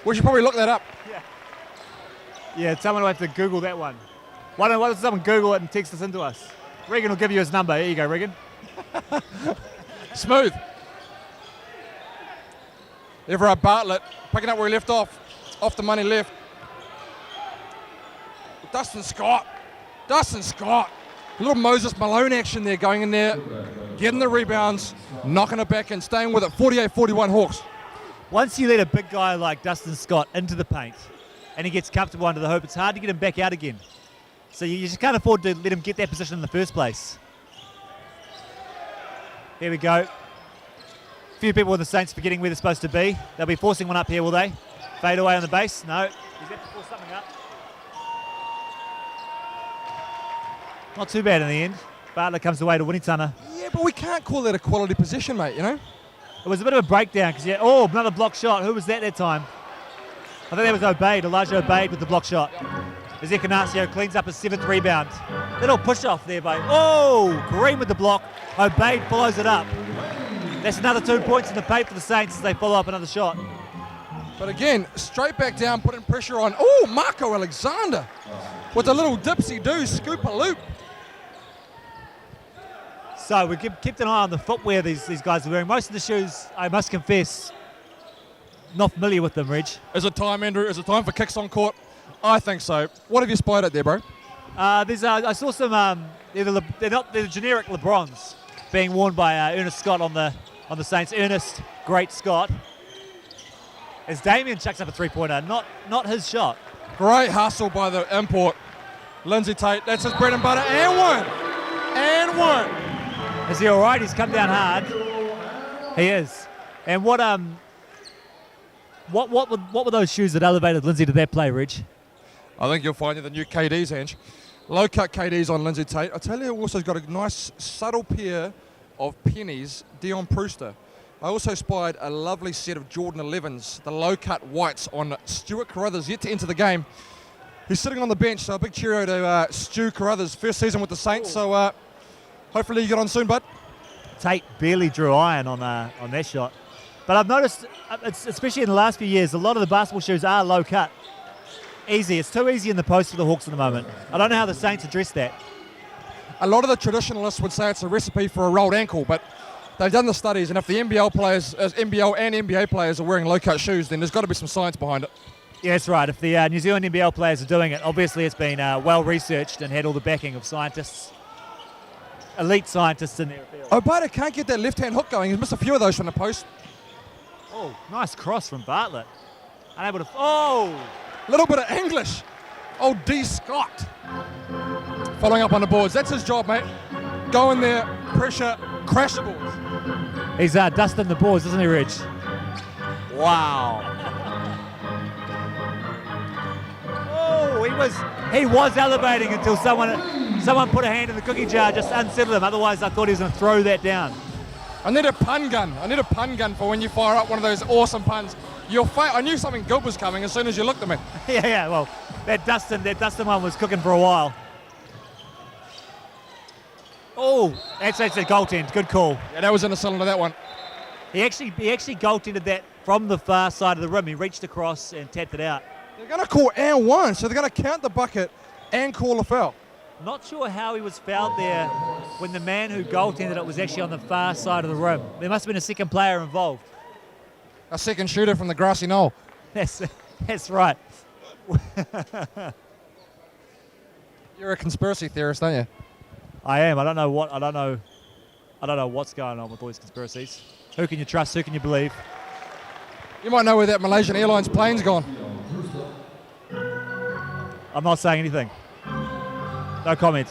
We should probably look that up. Yeah, someone will have to Google that one. Why don't someone Google it and text us into us? Regan will give you his number. Here you go, Regan. Smooth. Everard Bartlett picking up where he left off the money left. Dustin Scott. A little Moses Malone action there, going in there, getting the rebounds, knocking it back and staying with it. 48-41 Hawks. Once you let a big guy like Dustin Scott into the paint and he gets comfortable under the hoop, it's hard to get him back out again. So you just can't afford to let him get that position in the first place. Here we go. A few people in the Saints forgetting where they're supposed to be. They'll be forcing one up here, will they? Fade away on the base? No. He's got to force something up. Not too bad in the end. Bartlett comes away to Winnitunner. Yeah, but we can't call that a quality position, mate, you know? It was a bit of a breakdown because, another block shot. Who was that time? I think that was Obeid. Elijah Obeid with the block shot. As Echinaccio cleans up his 7th rebound. Little push off there by, Kareem with the block. Obeid follows it up. That's another 2 points in the paint for the Saints as they follow up another shot. But again, straight back down, putting pressure on. Marco Alexander with a little dipsy-do, scoop-a-loop. So we kept an eye on the footwear these guys are wearing. Most of the shoes, I must confess, not familiar with them, Reg. Is it time, Andrew? Is it time for kicks on court? I think so. What have you spied out there, bro? I saw some. They're generic LeBrons being worn by Ernest Scott on the Saints. Ernest, great Scott. As Damien chucks up a three-pointer, not his shot. Great hustle by the import. Lindsay Tate, that's his bread and butter, and one. Is he all right? He's come down hard. He is. And what were those shoes that elevated Lindsay to that play, Reg? I think you'll find the new KDs, Ange. Low cut KDs on Lindsay Tate. I tell you, also got a nice subtle pair of pennies, Dion Brewster. I also spied a lovely set of Jordan 11s, the low cut whites on Stuart Carruthers, yet to enter the game. He's sitting on the bench, so a big cheerio to Stu Carruthers, first season with the Saints. So hopefully you get on soon, bud. Tate barely drew iron on that shot. But I've noticed, especially in the last few years, a lot of the basketball shoes are low cut. Easy. It's too easy in the post for the Hawks at the moment. I don't know how the Saints address that. A lot of the traditionalists would say it's a recipe for a rolled ankle, but they've done the studies, and if the NBL and NBA players are wearing low-cut shoes, then there's got to be some science behind it. Yeah, that's right. If the New Zealand NBL players are doing it, obviously it's been well-researched and had all the backing of scientists, elite scientists in their field. Obata can't get that left-hand hook going. He's missed a few of those from the post. Oh, nice cross from Bartlett. Unable to... Little bit of English. D. Scott. Following up on the boards. That's his job, mate. Go in there, pressure, crash the boards. He's dusting the boards, isn't he, Reg? Wow. He was elevating until someone put a hand in the cookie jar, just unsettled him. Otherwise, I thought he was going to throw that down. I need a pun gun for when you fire up one of those awesome puns. I knew something good was coming as soon as you looked at me. Yeah. Well, that Dustin one was cooking for a while. That's a goaltend. Good call. Yeah, that was in the cylinder, that one. He actually goaltended that from the far side of the rim. He reached across and tapped it out. They're going to call and one, so they're going to count the bucket and call a foul. Not sure how he was fouled there when the man who goaltended it was actually on the far side of the rim. There must have been a second player involved. A second shooter from the grassy knoll. That's right. You're a conspiracy theorist, aren't you? I am. I don't know what's going on with all these conspiracies. Who can you trust? Who can you believe? You might know where that Malaysian Airlines plane's gone. I'm not saying anything. No comment.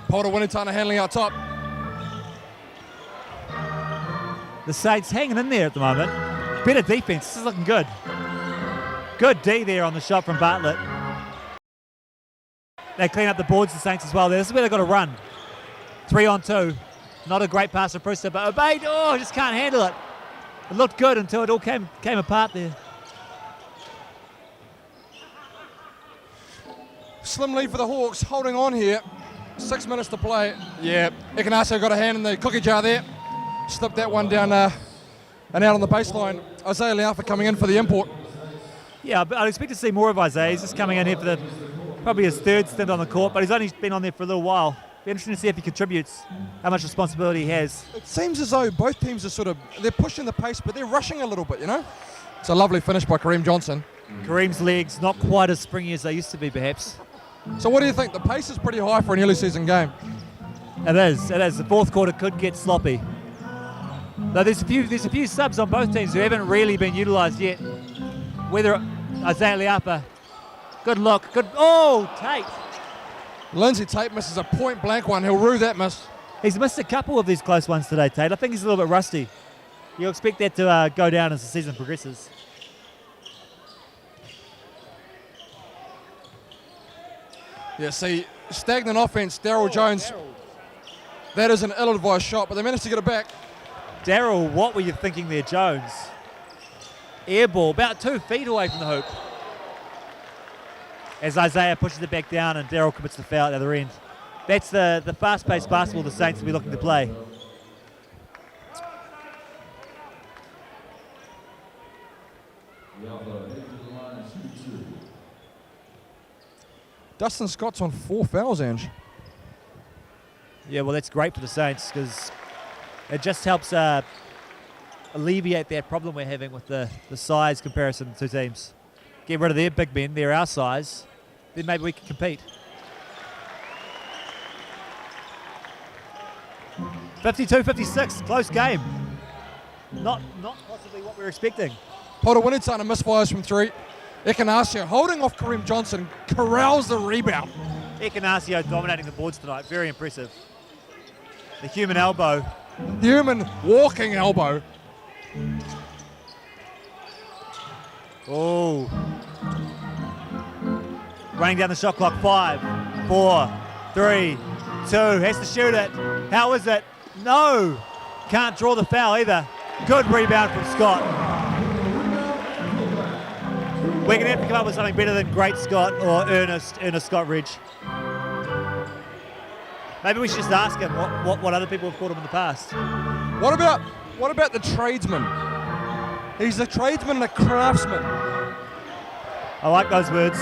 Polder Winitana handling out top. The Saints hanging in there at the moment. Better defense. This is looking good. Good D there on the shot from Bartlett. They clean up the boards, the Saints, as well. This is where they've got to run. 3-on-2. Not a great pass from Brewster, but obeyed. Oh, just can't handle it. It looked good until it all came apart there. Slim lead for the Hawks, holding on here. 6 minutes to play. Yeah, Ikanasio got a hand in the cookie jar there. Slipped that one down and out on the baseline. Isaiah Leafa coming in for the import. Yeah, but I'd expect to see more of Isaiah. He's just coming in here for probably his third stint on the court, but he's only been on there for a little while. Be interesting to see if he contributes, how much responsibility he has. It seems as though both teams are they're pushing the pace, but they're rushing a little bit, you know? It's a lovely finish by Kareem Johnson. Kareem's legs not quite as springy as they used to be, perhaps. So what do you think? The pace is pretty high for an early season game. It is. The fourth quarter could get sloppy. Though there's a few subs on both teams who haven't really been utilised yet. Whether Isaiah Leapa, good look, Tate. Lindsay Tate misses a point-blank one. He'll rue that miss. He's missed a couple of these close ones today, Tate. I think he's a little bit rusty. You'll expect that to go down as the season progresses. Yeah, see, stagnant offense, Daryl Jones. That is an ill-advised shot, but they managed to get it back. Daryl, what were you thinking there, Jones? Air ball, about 2 feet away from the hoop. As Isaiah pushes it back down and Daryl commits the foul at the other end. That's the fast-paced basketball the Saints will be looking to play. Dustin Scott's on 4 fouls, Ange. Yeah, well, that's great for the Saints because it just helps alleviate that problem we're having with the size comparison of the two teams. Get rid of their big men, they're our size, then maybe we can compete. 52-56, close game. Not possibly what we were expecting. Polder Winitana misfires from 3. Ikanasio holding off Kareem Johnson, corrals the rebound. Ikanasio dominating the boards tonight, very impressive. The human elbow. Human walking elbow. Oh. Running down the shot clock, 5, 4, 3, 2, has to shoot it. How is it? No. Can't draw the foul either. Good rebound from Scott. We're going to have to come up with something better than Great Scott or Ernest Scott Ridge. Maybe we should just ask him what other people have called him in the past. What about the tradesman? He's a tradesman and a craftsman. I like those words.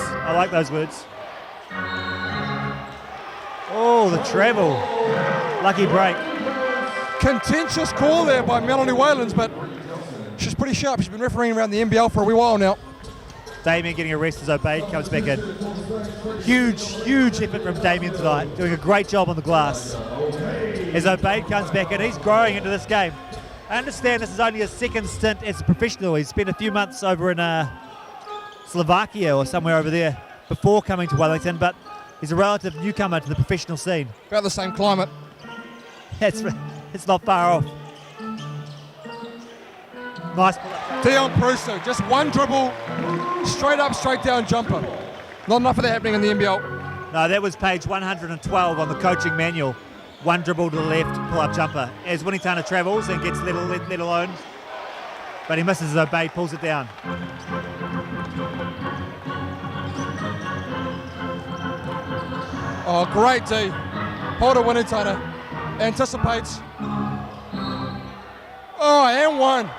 Oh, the treble. Lucky break. Contentious call there by Melanie Whalens, but she's pretty sharp. She's been refereeing around the NBL for a wee while now. Damien getting a rest as Obeyed comes back in. Huge effort from Damien tonight, doing a great job on the glass. As Obeyed comes back in, he's growing into this game. I understand this is only his second stint as a professional. He's spent a few months over in Slovakia or somewhere over there before coming to Wellington, but he's a relative newcomer to the professional scene. About the same climate. It's not far off. Nice pull-up. Dion Prusso, just one dribble, straight up, straight down jumper. Not enough of that happening in the NBL. No, that was page 112 on the coaching manual. One dribble to the left, pull-up jumper. As Winitana travels and gets let alone, but he misses as Obeyed pulls it down. Oh, great D. Polder Winitana anticipates. Oh, and one.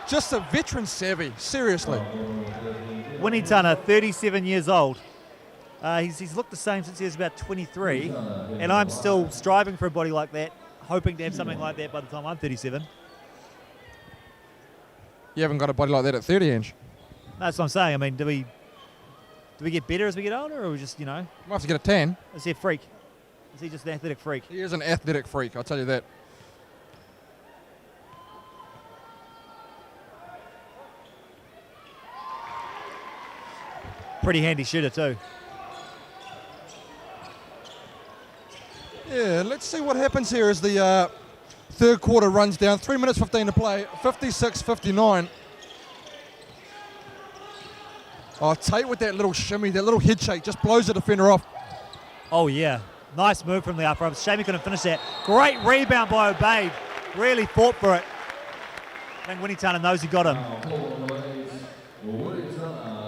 Just a veteran savvy, seriously. Winitana, 37 years old. He's looked the same since he was about 23, and I'm still striving for a body like that, hoping to have something like that by the time I'm 37. You haven't got a body like that at 30, Ange. That's what I'm saying. I mean, Do we get better as we get older, or we just, Might have to get a tan. is he a freak? Is he just an athletic freak? He is an athletic freak, I'll tell you that. Pretty handy shooter too. Yeah, let's see what happens here as the third quarter runs down. 3 minutes 15 to play, 56-59. Oh, Tate with that little shimmy, that little head shake, just blows the defender off. Oh yeah, nice move from the upper. Shame he couldn't finish that. Great rebound by Obeyed. Really fought for it. I think Winnie Turner knows he got him.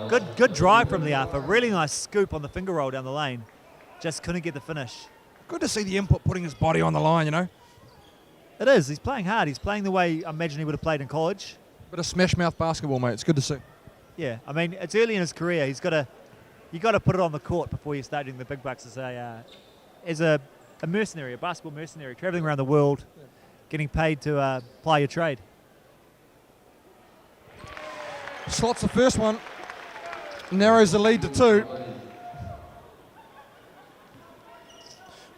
Good drive from the upper. Really nice scoop on the finger roll down the lane. Just couldn't get the finish. Good to see the input putting his body on the line, It is. He's playing hard. He's playing the way I imagine he would have played in college. Bit of smash mouth basketball, mate. It's good to see. Yeah, I mean, it's early in his career. You got to put it on the court before you start doing the big bucks as a mercenary, a basketball mercenary, traveling around the world, getting paid to ply your trade. Slots the first one. Narrows the lead to 2.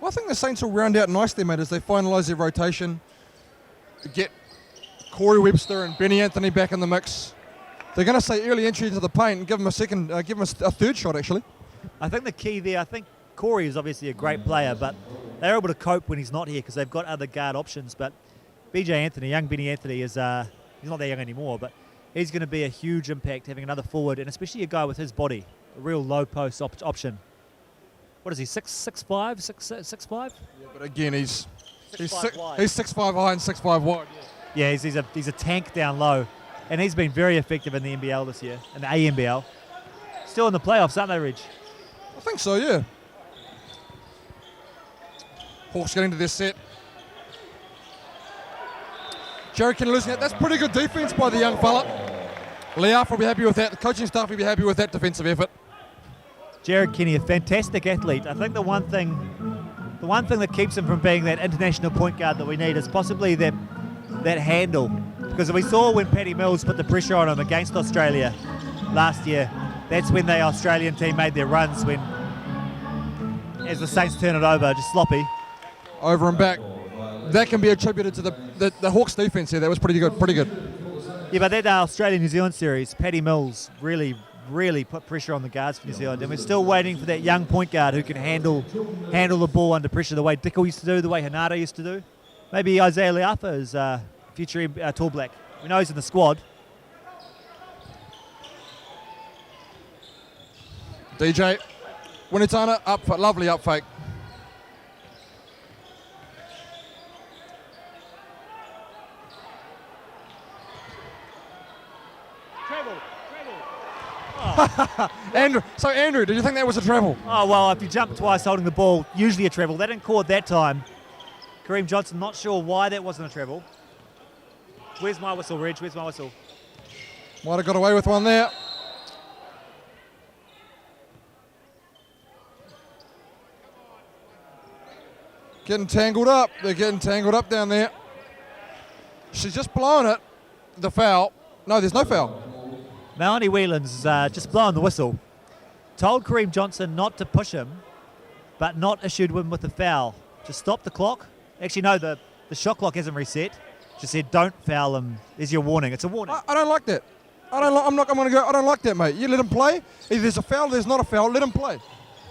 Well, I think the Saints will round out nicely, mate, as they finalise their rotation. Get Corey Webster and Benny Anthony back in the mix. They're going to say early entry into the paint and give him a third shot, actually. I think the key there, I think Corey is obviously a great player, but they're able to cope when he's not here because they've got other guard options. But BJ Anthony, young Benny Anthony, is he's not that young anymore, but he's going to be a huge impact having another forward, and especially a guy with his body, a real low post option. What is he, 6'5", 6'5"? Yeah, but again, he's 6'5" 6'5" high and 6'5" wide. Yeah, he's a tank down low, and he's been very effective in the NBL this year, in the ANBL. Still in the playoffs, aren't they, Reg? I think so, yeah. Hawks getting to their set. Jared Kenny losing it. That's pretty good defense by the young fella. Leaf will be happy with that. The coaching staff will be happy with that defensive effort. Jared Kenny, a fantastic athlete. I think the one thing that keeps him from being that international point guard that we need is possibly that handle. Because we saw when Paddy Mills put the pressure on him against Australia last year, that's when the Australian team made their runs, when as the Saints turn it over, just sloppy. Over and back. That can be attributed to the Hawks defense here. That was pretty good. Yeah, but that Australia-New Zealand series, Paddy Mills really put pressure on the guards for New Zealand, and we're still waiting for that young point guard who can handle the ball under pressure the way Dickel used to do, the way Hanada used to do. Maybe Isaiah Leafa is future Tall Black. We know he's in the squad. DJ Winitana up, lovely up fake. Andrew, did you think that was a travel? Oh, well, if you jump twice holding the ball, usually a travel. They didn't call it that time. Kareem Johnson, not sure why that wasn't a travel. Where's my whistle, Reg? Where's my whistle? Might have got away with one there. Getting tangled up. They're getting tangled up down there. She's just blowing it. The foul. No, there's no foul. Melanie Whelan's just blowing the whistle. Told Kareem Johnson not to push him, but not issued him with a foul. Just stop the clock. Actually, no, the shot clock hasn't reset. Just said, don't foul him. Is your warning. It's a warning. I don't like that. I don't like that, mate. You let him play. If there's a foul, there's not a foul. Let him play.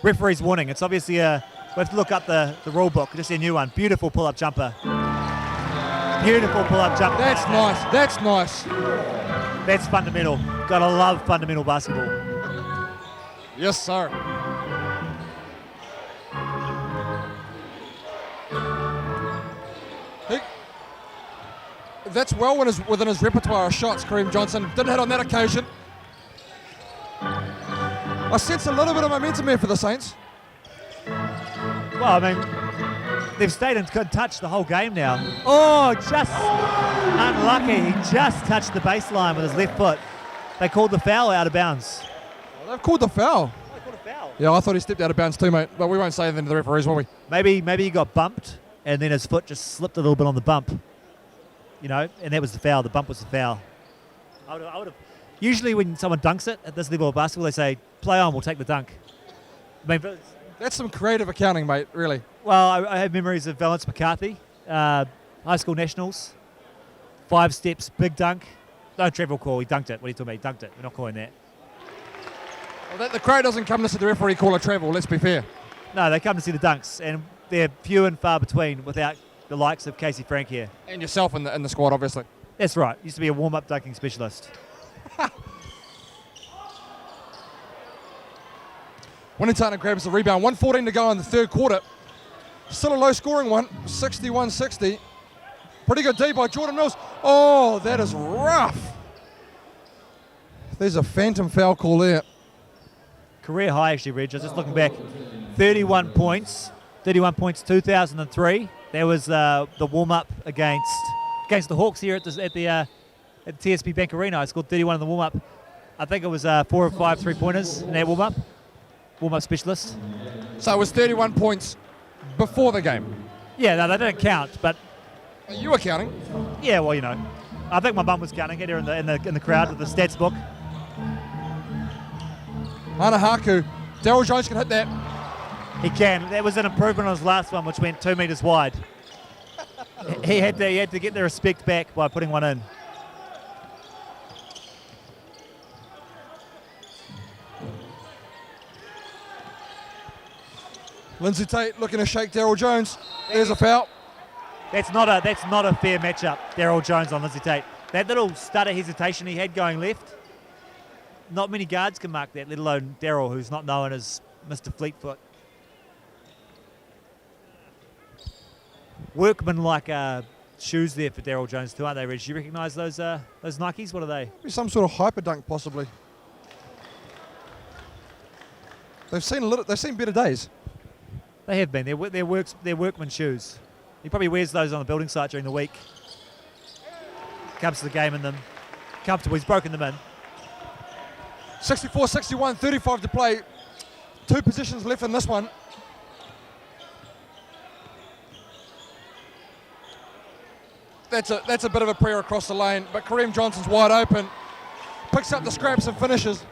Referee's warning. It's obviously we have to look up the rule book. Just a new one. Beautiful pull-up jumper. Beautiful pull-up jumper. That's nice. That's nice. That's fundamental. Gotta love fundamental basketball. Yes, sir. That's well within his repertoire of shots, Kareem Johnson. Didn't hit on that occasion. I sense a little bit of momentum here for the Saints. Well, I mean, they've stayed in good touch the whole game now. Oh, just unlucky. He just touched the baseline with his left foot. They called the foul out of bounds. Well, they've called the foul. Oh, they called a foul. Yeah, I thought he stepped out of bounds too, mate. But we won't say anything to the referees, will we? Maybe he got bumped, and then his foot just slipped a little bit on the bump. You know, and that was the foul. The bump was the foul. I would have. Usually when someone dunks it at this level of basketball, they say, play on, we'll take the dunk. I mean, That's some creative accounting, mate, really. well, I have memories of Valence McCarthy, high school nationals, 5 steps, big dunk. No travel call, he dunked it. What are you talking about? He dunked it. We're not calling that. Well, the crowd doesn't come to see the referee call a travel, let's be fair. No, they come to see the dunks, and they're few and far between without the likes of Casey Frank here. And yourself in the squad, obviously. That's right. Used to be a warm-up dunking specialist. Wellington grabs the rebound. 1:14 to go in the third quarter. Still a low-scoring one, 61-60. Pretty good D by Jordan Mills. Oh, that is rough. There's a phantom foul call there. Career high, actually, Reg. I was just looking back. 31 points, 2003. That was the warm-up against the Hawks here at the TSB Bank Arena. I scored 31 in the warm-up. I think it was 4 or 5 3-pointers in that warm-up. Warm-up specialist. So it was 31 points before the game. Yeah, no, they didn't count, but You were counting. yeah, well, you know, I think my mum was counting it here in the crowd with the stats book. Anahaku. Daryl Jones can hit that. He can. That was an improvement on his last one, which went 2 metres wide. he had to get the respect back by putting one in. Lindsay Tate looking to shake Daryl Jones. There's a foul. That's not a fair matchup, Daryl Jones on Lindsay Tate. That little stutter hesitation he had going left, not many guards can mark that, let alone Daryl, who's not known as Mr. Fleetfoot. Workman-like shoes there for Daryl Jones too, aren't they, Reg? Do you recognise those Nikes? What are they? Some sort of hyper dunk, possibly. They've seen better days. They have been. They're workman shoes. He probably wears those on the building site during the week. Comes to the game in them. Comfortable. He's broken them in. 64-61, 35 to play. 2 positions left in this one. That's a bit of a prayer across the lane, but Kareem Johnson's wide open. Picks up the scraps and finishes.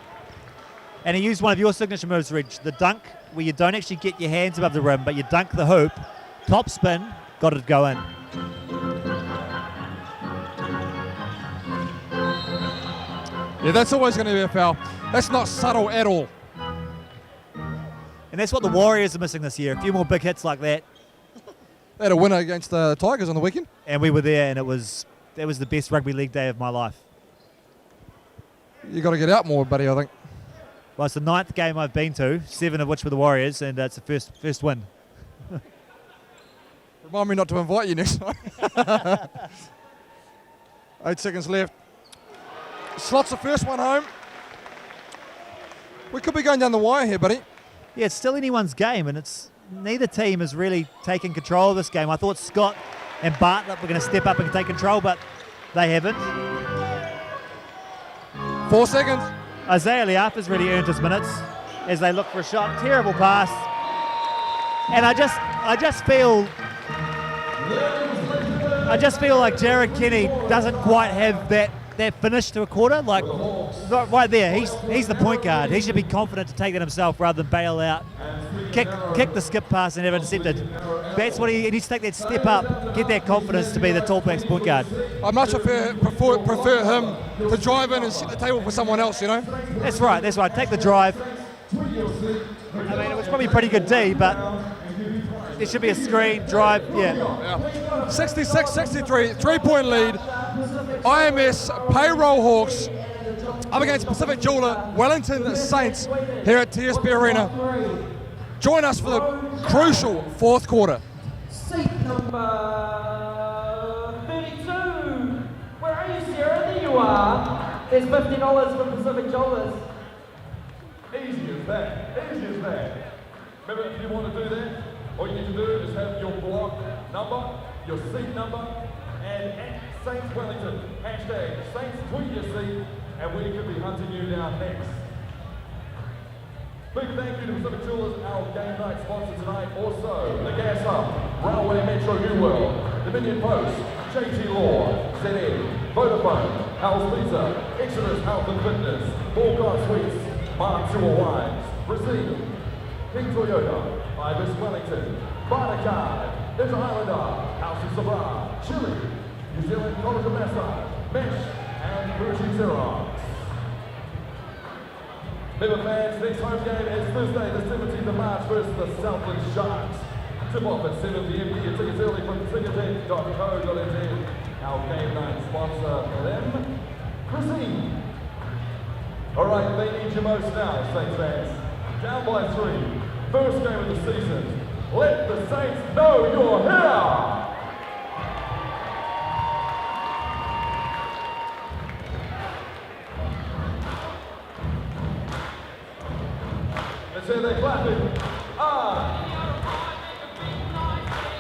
And he used one of your signature moves, Reg, the dunk, where you don't actually get your hands above the rim, but you dunk the hoop, top spin, got it to go in. Yeah, that's always going to be a foul. That's not subtle at all. And that's what the Warriors are missing this year, a few more big hits like that. They had a winner against the Tigers on the weekend. And we were there, and that was the best rugby league day of my life. You got to get out more, buddy, I think. Well, it's the 9th game I've been to, 7 of which were the Warriors, and it's the first win. Remind me not to invite you next time. 8 seconds left. Slots the first one home. We could be going down the wire here, buddy. Yeah, it's still anyone's game, and neither team has really taken control of this game. I thought Scott and Bartlett were going to step up and take control, but they haven't. 4 seconds. Isaiah Liapa's really earned his minutes as they look for a shot. Terrible pass. And I just feel like Jared Kenny doesn't quite have that finish to a quarter. Like right there, he's the point guard. He should be confident to take it himself rather than bail out. Kick the skip pass and have it intercepted. That's what he needs to take, that step up, get that confidence to be the tall back's point guard. I much prefer him to drive in and set the table for someone else, you know? That's right. Take the drive. I mean, it was probably a pretty good D, but there should be a screen, drive, yeah. 66-63, 3-point lead. IMS Payroll Hawks up against Pacific Jeweler Wellington Saints here at TSB Arena. Join us for the crucial fourth quarter. Seat number 32. Where are you, Sarah? There you are. There's $50 for Pacific Jewelers. Easy as that. Remember, if you want to do that, all you need to do is have your block number, your seat number, and at Saints Wellington, hashtag Saints tweet your seat, and we could be hunting you down next. Big thank you to Pacific Jewelers, our game night sponsor tonight. Also, the Gas Up, Railway Metro New World, Dominion Post, JT Law, ZE, Vodafone, House Pizza, Exodus Health and Fitness, Balkan Suites, Martua Wines, Brazil. King Toyota, Ibis Wellington. Barnacard, Inter Islander, House of Sabra, Chile. New Zealand College of Massage, Mesh, and Bougie Xerox. Member fans, next home game is Thursday, the 17th of March versus the Southland Sharks. Tip off at 7 p.m. Get your tickets early from ticketing.co.nz. Our game night sponsor for them, Christine. Alright, they need you most now, Saints fans. Down by 3. First game of the season. Let the Saints know you're here! Let's hear they clapping.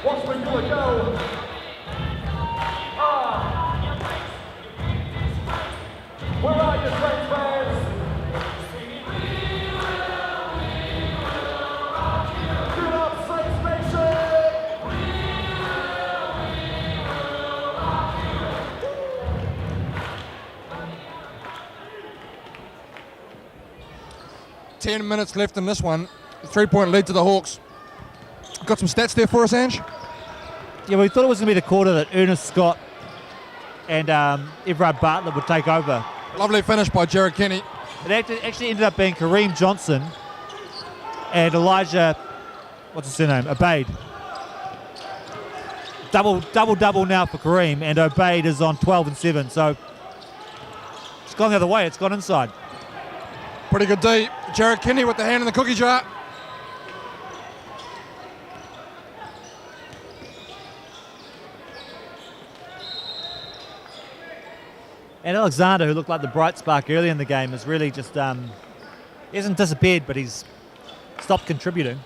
Watch McGill go. Where are you, Saints fans? Get up, Saints Nation! 10 minutes left in this one. 3-point lead to the Hawks. Got some stats there for us, Ange? Yeah, we thought it was going to be the quarter that Ernest Scott and Everard Bartlett would take over. Lovely finish by Jared Kenny. It actually ended up being Kareem Johnson and Elijah, what's his surname? Obeid. Double now for Kareem, and Obeid is on 12 and 7. So it's gone the other way. It's gone inside. Pretty good D. Jared Kenny with the hand in the cookie jar. And Alexander, who looked like the bright spark early in the game, is really just, he hasn't disappeared, but he's stopped contributing.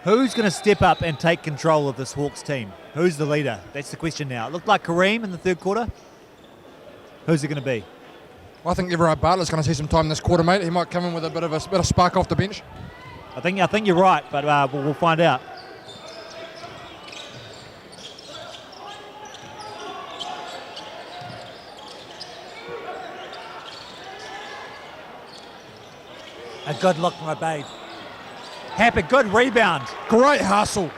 Who's going to step up and take control of this Hawks team? Who's the leader? That's the question now. It looked like Kareem in the third quarter. Who's it going to be? Well, I think Everard Bartlett's going to see some time this quarter, mate. He might come in with a bit of spark off the bench. I think you're right, but we'll find out. A good look from Obeid. Happy, good rebound. Great hustle.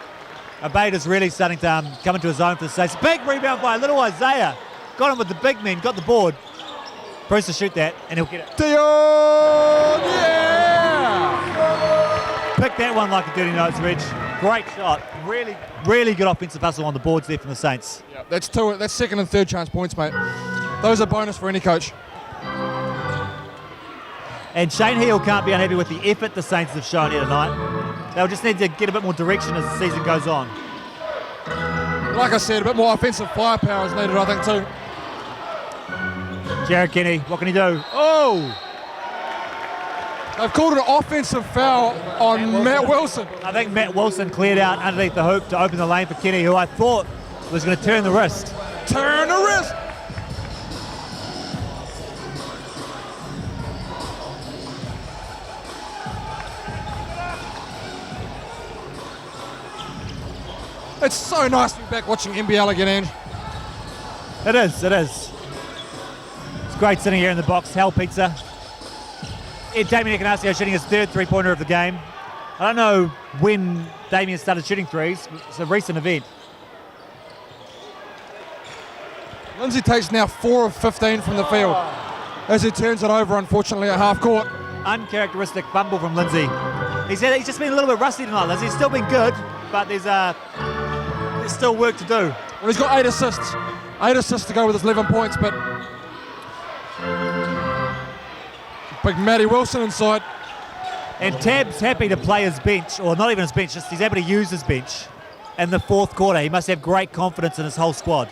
Obeid is really starting to come into his own for the Saints. Big rebound by little Isaiah. Got him with the big men, got the board. Bruce to shoot that, and he'll get it. Dion! Yeah! Pick that one like a dirty nose, Rich. Great shot. Really, really good offensive hustle on the boards there from the Saints. Yeah, that's second and third chance points, mate. Those are bonus for any coach. And Shane Heal can't be unhappy with the effort the Saints have shown here tonight. They'll just need to get a bit more direction as the season goes on. Like I said, a bit more offensive firepower is needed, I think, too. Jared Kenny, what can he do? Oh! They've called an offensive foul on Matt Wilson. I think Matt Wilson cleared out underneath the hoop to open the lane for Kenny, who I thought was going to turn the wrist. Turn the wrist! It's so nice to be back watching NBL again, Ange. It is. It's great sitting here in the box. Hell Pizza. Damien Ekanasio shooting his third three-pointer of the game. I don't know when Damien started shooting threes. It's a recent event. Lindsay takes now 4 of 15 from the field as he turns it over, unfortunately, at half court. Uncharacteristic fumble from Lindsay. He's just been a little bit rusty tonight, Lindsay. He's still been good, but there's still work to do. Well, he's got 8 assists. 8 assists to go with his 11 points, but big Matty Wilson inside. And Tab's happy to play his bench, or not even his bench, just he's able to use his bench in the fourth quarter. He must have great confidence in his whole squad.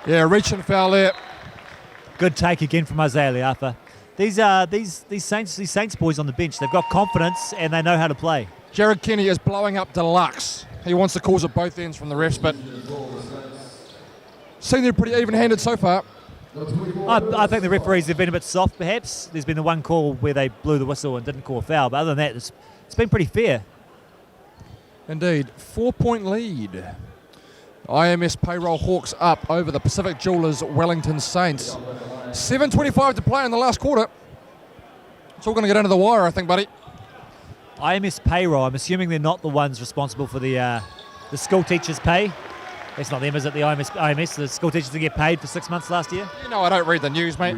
Yeah, reaching foul there. Good take again from Isaiah Leafa. These Saints boys on the bench, they've got confidence and they know how to play. Jared Kenny is blowing up deluxe. He wants the calls at both ends from the refs, but seem they're pretty even-handed so far. I think the referees have been a bit soft, perhaps. There's been the one call where they blew the whistle and didn't call a foul, but other than that, it's been pretty fair. Indeed, 4-point lead. IMS Payroll Hawks up over the Pacific Jewelers Wellington Saints. 7:25 to play in the last quarter. It's all going to get under the wire, I think, buddy. IMS Payroll, I'm assuming they're not the ones responsible for the school teachers' pay. It's not them, is it? The IMS, the school teachers that get paid for 6 months last year? You know I don't read the news, mate.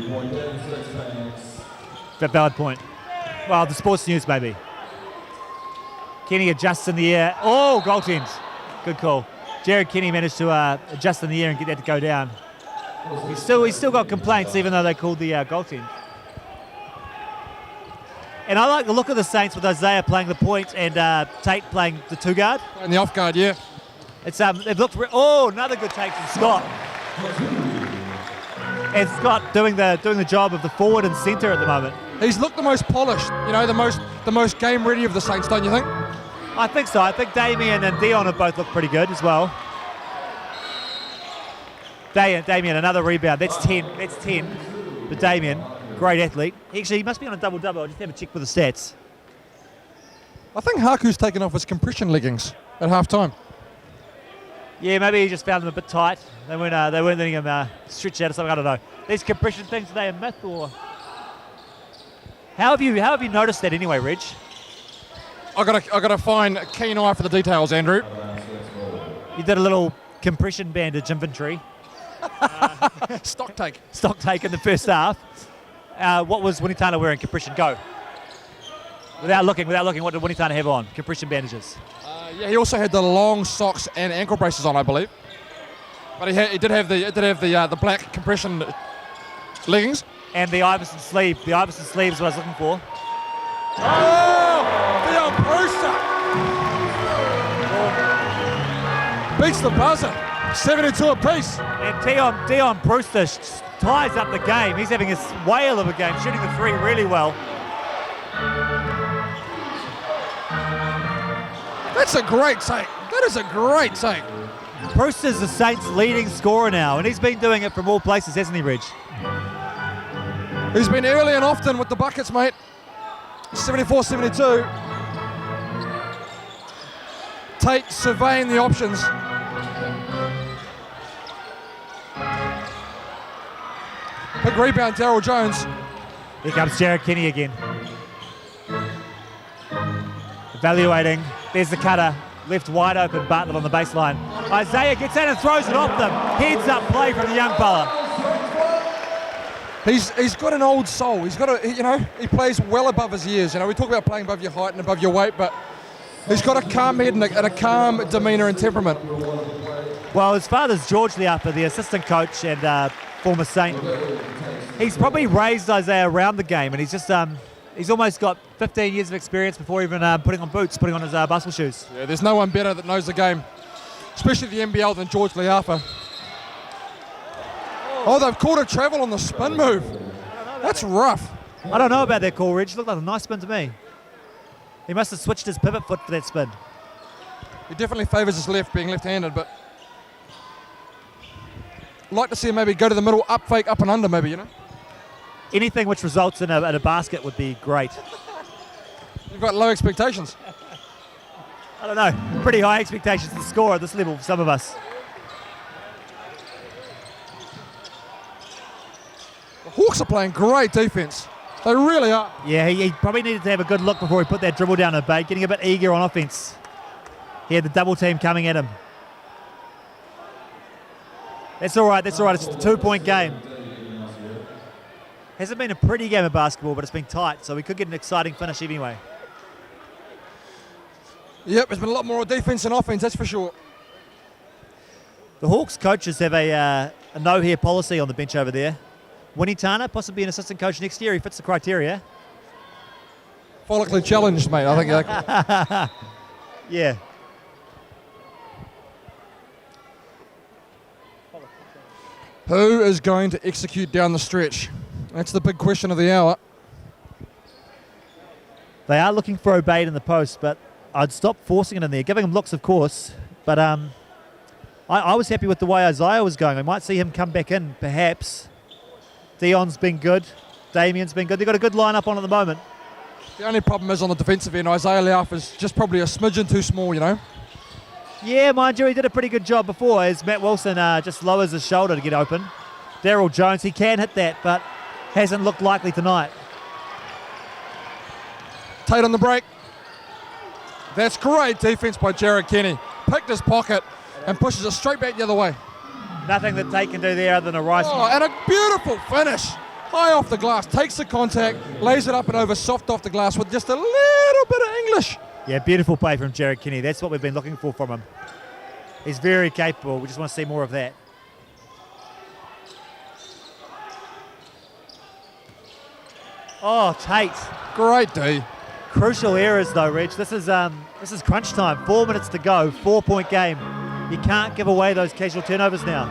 Valid point. Well, the sports news, maybe. Kenny adjusts in the air. Oh, goaltend. Good call. Jared Kenny managed to adjust in the air and get that to go down. He's still got complaints, even though they called the goaltend. And I like the look of the Saints with Isaiah playing the point and Tate playing the two guard. In the off guard, yeah. It's they've looked. Another good take from Scott. And Scott doing the job of the forward and centre at the moment. He's looked the most polished, you know, the most game ready of the Saints, don't you think? I think so. I think Damien and Dion have both looked pretty good as well. Damien, another rebound. That's 10. That's 10. But Damien, great athlete. Actually, he must be on a double-double. I'll just have a check with the stats. I think Haku's taken off his compression leggings at half-time. Yeah, maybe he just found them a bit tight. They weren't letting him stretch out or something. I don't know. These compression things, are they a myth or? How have you noticed that anyway, Reg? I gotta find a keen eye for the details, Andrew. You did a little compression bandage inventory. Stock take in the first half. What was Wunitana wearing? Compression, go. Without looking, what did Wunitana have on? Compression bandages. Yeah, he also had the long socks and ankle braces on, I believe. But he did have the black compression leggings. And the Iverson sleeve. The Iverson sleeve is what I was looking for. Oh! Dion Brewster! Beats the buzzer. 72 apiece. And Dion Brewster ties up the game. He's having a whale of a game, shooting the three really well. That's a great take. That is a great take. Brewster's the Saints' leading scorer now, and he's been doing it from all places, hasn't he, Reg? He's been early and often with the buckets, mate. 74-72. Tate surveying the options. Big rebound, Darryl Jones. Here comes Jared Kenny again. Evaluating. There's the cutter. Left wide open, Bartlett on the baseline. Isaiah gets in and throws it off them. Heads up play from the young fella. He's got an old soul. He's got he plays well above his years. You know, we talk about playing above your height and above your weight, but he's got a calm head and a calm demeanour and temperament. Well, his father's George Leapa, the assistant coach and former Saint. He's probably raised Isaiah around the game, and he's just he's almost got 15 years of experience before even putting on his basketball shoes. Yeah, there's no one better that knows the game, especially the NBL, than George Leapa. Oh, they've called a travel on the spin move. That's rough. I don't know about that call, Rich. Looked like a nice spin to me. He must have switched his pivot foot for that spin. He definitely favours his left, being left-handed, but like to see him maybe go to the middle, up fake, up and under maybe, you know? Anything which results in a basket would be great. You've got low expectations. I don't know. Pretty high expectations to score at this level for some of us. The Hawks are playing great defence. They really are. Yeah, he probably needed to have a good look before he put that dribble down at bait, getting a bit eager on offence. He had the double team coming at him. That's all right. It's a 2-point game. Hasn't been a pretty game of basketball, but it's been tight, so we could get an exciting finish anyway. Yep, there's been a lot more defence than offence, that's for sure. The Hawks coaches have a no-hair policy on the bench over there. Wunitana, possibly an assistant coach next year. He fits the criteria. Follically challenged, mate, I think. Yeah. Who is going to execute down the stretch? That's the big question of the hour. They are looking for Obeid in the post, but I'd stop forcing it in there. Giving him looks, of course, but I was happy with the way Isaiah was going. I might see him come back in, perhaps. Dion's been good. Damien's been good. They've got a good lineup on at the moment. The only problem is on the defensive end, Isaiah Lauf is just probably a smidgen too small, you know. Yeah, mind you, he did a pretty good job before as Matt Wilson just lowers his shoulder to get open. Daryl Jones, he can hit that, but hasn't looked likely tonight. Tate on the break. That's great defense by Jared Kenny. Picked his pocket and pushes it straight back the other way. Nothing that Tate can do there other than a rice. Oh, and a beautiful finish. High off the glass, takes the contact, lays it up and over, soft off the glass with just a little bit of English. Yeah, beautiful play from Jared Kenny. That's what we've been looking for from him. He's very capable. We just want to see more of that. Oh, Tate. Great D. Crucial errors though, Reg. This is crunch time. 4 minutes to go. 4-point game. You can't give away those casual turnovers now.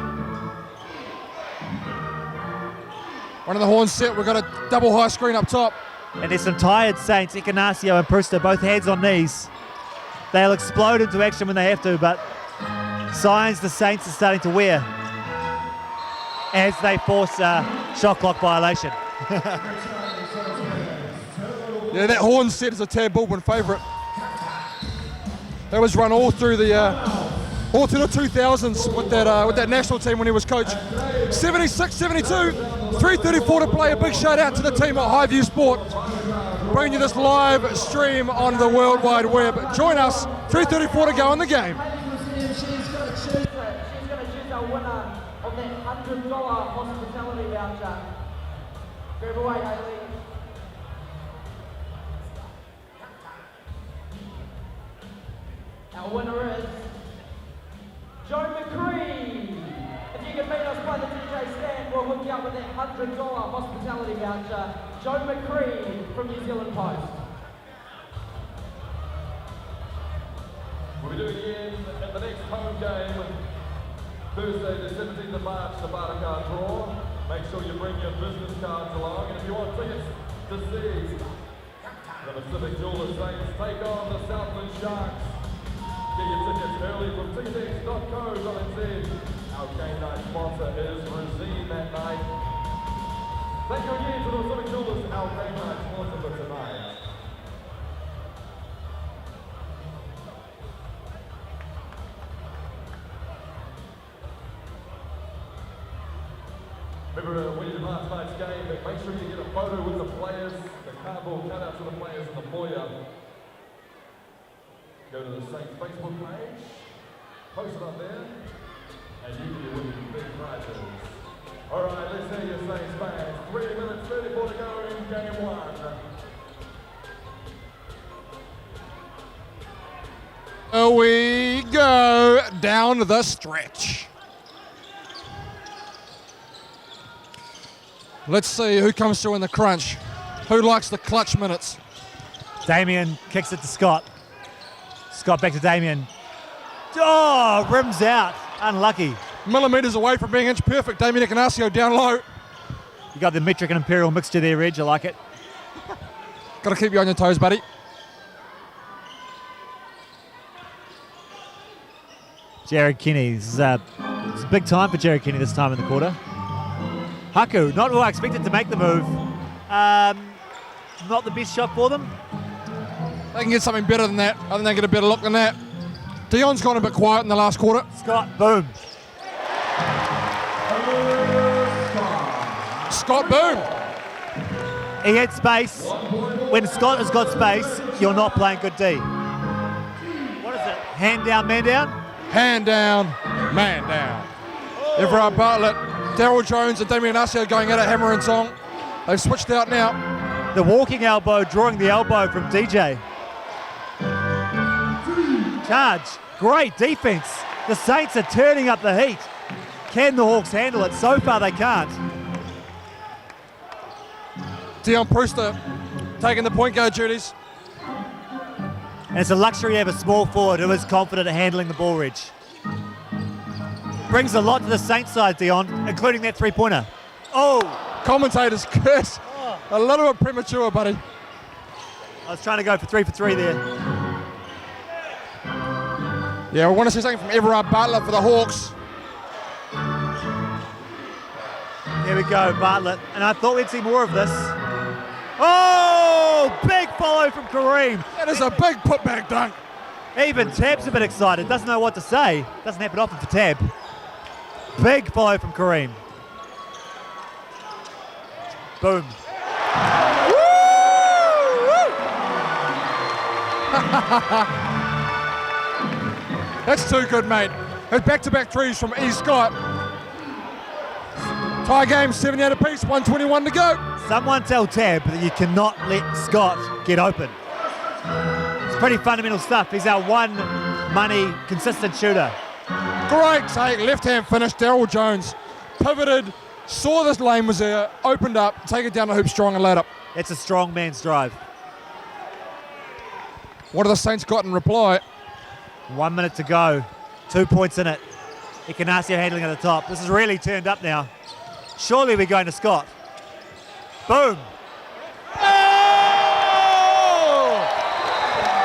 One of the horns set. We've got a double high screen up top. And there's some tired Saints. Ignacio and Prusta, both hands on knees. They'll explode into action when they have to, but signs the Saints are starting to wear as they force a shot clock violation. Yeah, that horn set is a Tab Baldwin favourite. That was run all through the 2000s with that national team when he was coach. 76-72, 3:34 to play. A big shout out to the team at Highview Sport, bringing you this live stream on the World Wide Web. Join us, 3:34 to go in the game. She's going to choose our winner of that $100 hospitality voucher. Grab away, Hayley. Our winner is Joe McCree. If you can meet us by the DJ stand, we'll hook you up with that $100 hospitality voucher. Joe McCree from New Zealand Post. We'll be doing it again at the next home game, Thursday the 17th of March, the barter card draw. Make sure you bring your business cards along, and if you want tickets to see the Pacific Jewelers Saints take on the Southland Sharks, get your tickets early from ticketex.co.nz. Our game night sponsor is Rosine that night. Thank you again to the Pacific Jewelers, our game night sponsor for tonight. Remember when you did last night's game, make sure you get a photo with the players, the cardboard cutouts of the players in the foyer. Go to the Saints Facebook page, post it up there, and you can be winning big prizes. All right, let's hear your Saints fans. 3 minutes, 34 to go in game one. Here we go down the stretch. Let's see who comes through in the crunch. Who likes the clutch minutes? Damien kicks it to Scott. Scott back to Damien. Oh, rims out. Unlucky. Millimetres away from being inch perfect. Damien Ignacio down low. You got the metric and imperial mixture there, Reg. I like it. Got to keep you on your toes, buddy. Jared Kenny. It's a big time for Jared Kenny this time in the quarter. Haku, not who I expected to make the move. Not the best shot for them. They can get something better than that. I think they get a better look than that. Dion's gone a bit quiet in the last quarter. Scott, boom. Scott, boom. He had space. When Scott has got space, you're not playing good D. What is it? Hand down, man down? Hand down, man down. Everard Bartlett, Daryl Jones and Damien Ignacio going at it, hammer and song. They've switched out now. The walking elbow, drawing the elbow from DJ. Charge. Great defense. The Saints are turning up the heat. Can the Hawks handle it? So far they can't. Dion Prusta taking the point guard duties. And it's a luxury to have a small forward who is confident at handling the ball, Reg. Brings a lot to the Saints side, Dion, including that three-pointer. Oh! Commentators curse. A little bit premature, buddy. I was trying to go for three there. Yeah, we want to see something from Everard Bartlett for the Hawks. Here we go, Bartlett. And I thought we'd see more of this. Oh, big follow from Kareem. That is a big putback dunk. Even Tab's a bit excited, doesn't know what to say. Doesn't happen often for Tab. Big follow from Kareem. Boom. That's too good, mate. It's back-to-back threes from E. Scott. Tie game, 78 apiece, 1:21 to go. Someone tell Tab that you cannot let Scott get open. It's pretty fundamental stuff. He's our one money consistent shooter. Great take, left-hand finish, Daryl Jones. Pivoted, saw this lane was there, opened up, take it down the hoop strong and laid up. It's a strong man's drive. What have the Saints got in reply? 1 minute to go. 2 points in it. Ikanasio handling at the top. This is really turned up now. Surely we're going to Scott. Boom. Oh!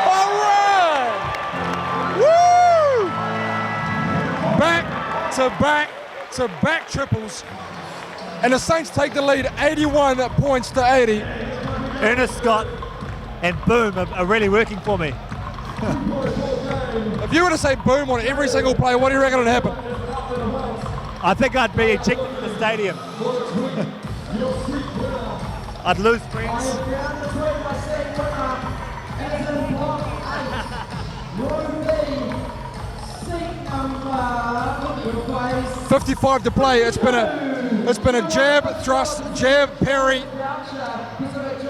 All right! Woo! Back to back to back triples. And the Saints take the lead 81 points to 80. Ernest Scott and Boom are really working for me. If you were to say boom on every single play, what do you reckon would happen? I think I'd be ejected from the stadium. I'd lose friends. 55 to play. It's been a jab, thrust, jab, parry.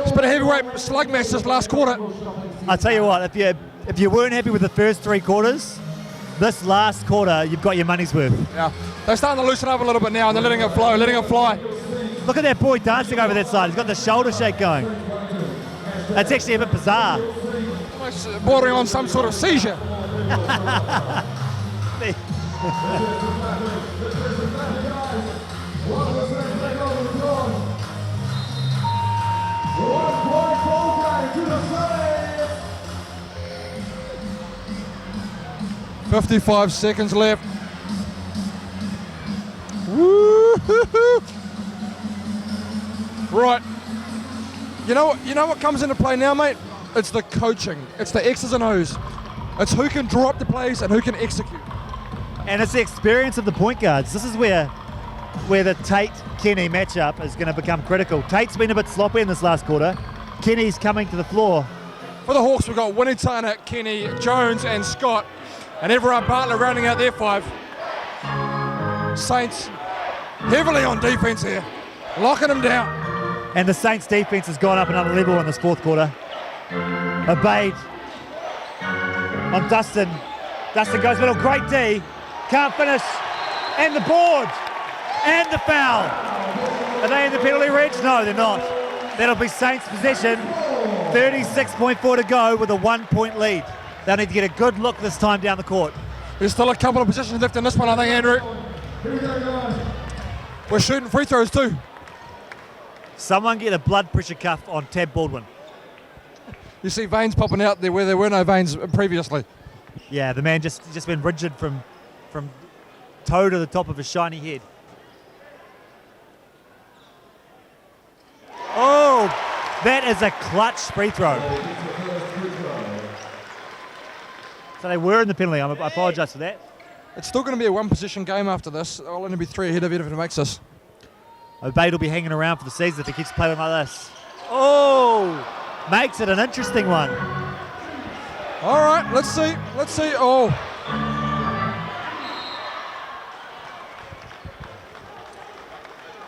It's been a heavyweight slug match this last quarter. I'll tell you what, if you weren't happy with the first 3 quarters, this last quarter you've got your money's worth. Yeah, they're starting to loosen up a little bit now, and they're letting it flow, letting it fly. Look at that boy dancing over that side. He's got the shoulder shake going. That's actually a bit bizarre. Almost bordering on some sort of seizure. "55 seconds left. Woo-hoo-hoo. Right. You know what comes into play now, mate? It's the coaching. It's the X's and O's. It's who can draw up the plays and who can execute. And it's the experience of the point guards. This is where the Tate-Kenny matchup is going to become critical. Tate's been a bit sloppy in this last quarter. Kenny's coming to the floor. For the Hawks, we've got Winnie-Turner, Kenny, Jones, and Scott. And everyone Bartlett rounding out their 5. Saints heavily on defense here, locking them down. And the Saints defense has gone up another level in this fourth quarter. Obeyed on Dustin. Dustin goes middle, great D. Can't finish. And the board. And the foul. Are they in the penalty range? No, they're not. That'll be Saints possession. 36.4 to go with a 1-point lead. They'll need to get a good look this time down the court. There's still a couple of positions left in this one, I think, Andrew. We're shooting free throws too. Someone get a blood pressure cuff on Tab Baldwin. You see veins popping out there where there were no veins previously. Yeah, the man just been rigid from toe to the top of his shiny head. Oh, that is a clutch free throw. So they were in the penalty. I apologise for that. It's still going to be a one-position game after this. I'll only be 3 ahead of it if it makes this. Obeid will be hanging around for the season if he keeps playing like this. Oh, makes it an interesting one. All right, let's see. Let's see. Oh.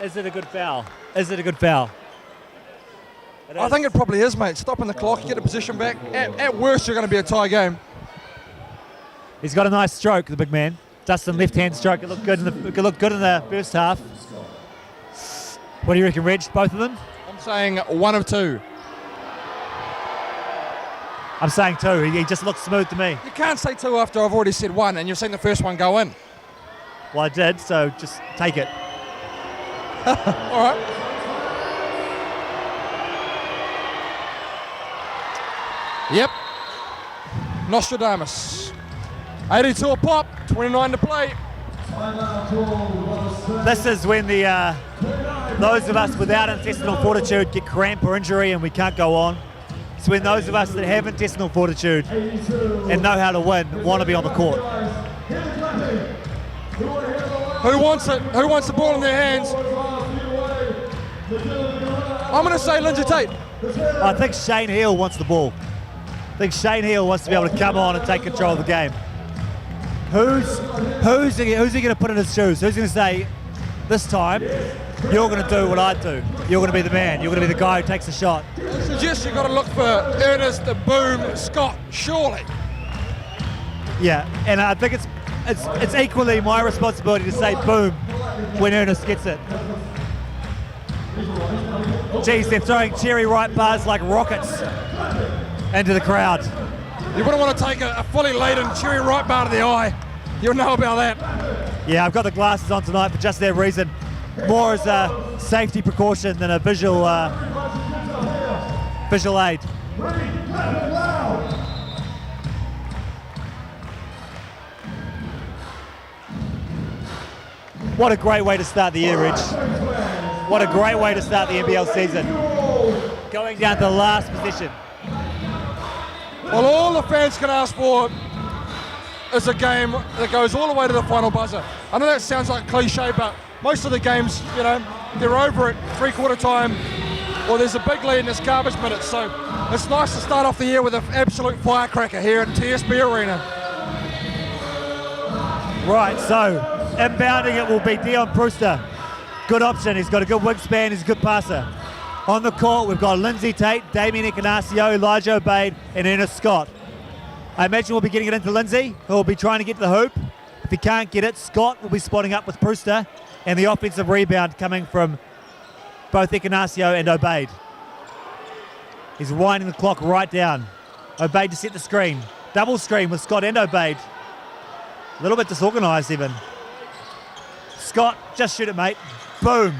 Is it a good foul? Is it a good foul? I think it probably is, mate. Stopping the clock, get the position back. At worst, you're going to be a tie game. He's got a nice stroke, the big man. Dustin left-hand stroke. It looked good in the first half. What do you reckon, Reg? Both of them? I'm saying 1 of 2. I'm saying 2. He just looks smooth to me. You can't say 2 after I've already said 1 and you've seen the first one go in. Well, I did, so just take it. All right. Yep. Nostradamus. 82 a pop, 29 to play. This is when the those of us without intestinal fortitude get cramp or injury and we can't go on. It's when those of us that have intestinal fortitude and know how to win want to be on the court. Who wants it? Who wants the ball in their hands? I'm going to say Lindsay Tate. I think Shane Heal wants the ball. I think Shane Heal wants to be able to come on and take control of the game. Who's he going to put in his shoes? Who's going to say, this time, you're going to do what I do. You're going to be the man. You're going to be the guy who takes the shot. I suggest you've got to look for Ernest the Boom Scott, surely. Yeah, and I think it's equally my responsibility to say boom when Ernest gets it. Geez, they're throwing cherry right bars like rockets into the crowd. You wouldn't want to take a fully laden cherry right bar to the eye. You'll know about that. Yeah, I've got the glasses on tonight for just that reason. More as a safety precaution than a visual aid. What a great way to start the year, Rich. What a great way to start the NBL season. Going down to the last position. Well, all the fans can ask for is a game that goes all the way to the final buzzer. I know that sounds like cliche, but most of the games, you know, they're over at three-quarter time, or there's a big lead and it's garbage minutes. So it's nice to start off the year with an absolute firecracker here at TSB Arena. Right, so inbounding it will be Dion Brewster. Good option. He's got a good wingspan. He's a good passer. On the court, we've got Lindsay Tate, Damien Icanacio, Elijah Obeid, and Ernest Scott. I imagine we'll be getting it into Lindsay, who will be trying to get to the hoop. If he can't get it, Scott will be spotting up with Brewster, and the offensive rebound coming from both Icanacio and Obeid. He's winding the clock right down. Obeid to set the screen. Double screen with Scott and Obeid. A little bit disorganised even. Scott, just shoot it, mate. Boom.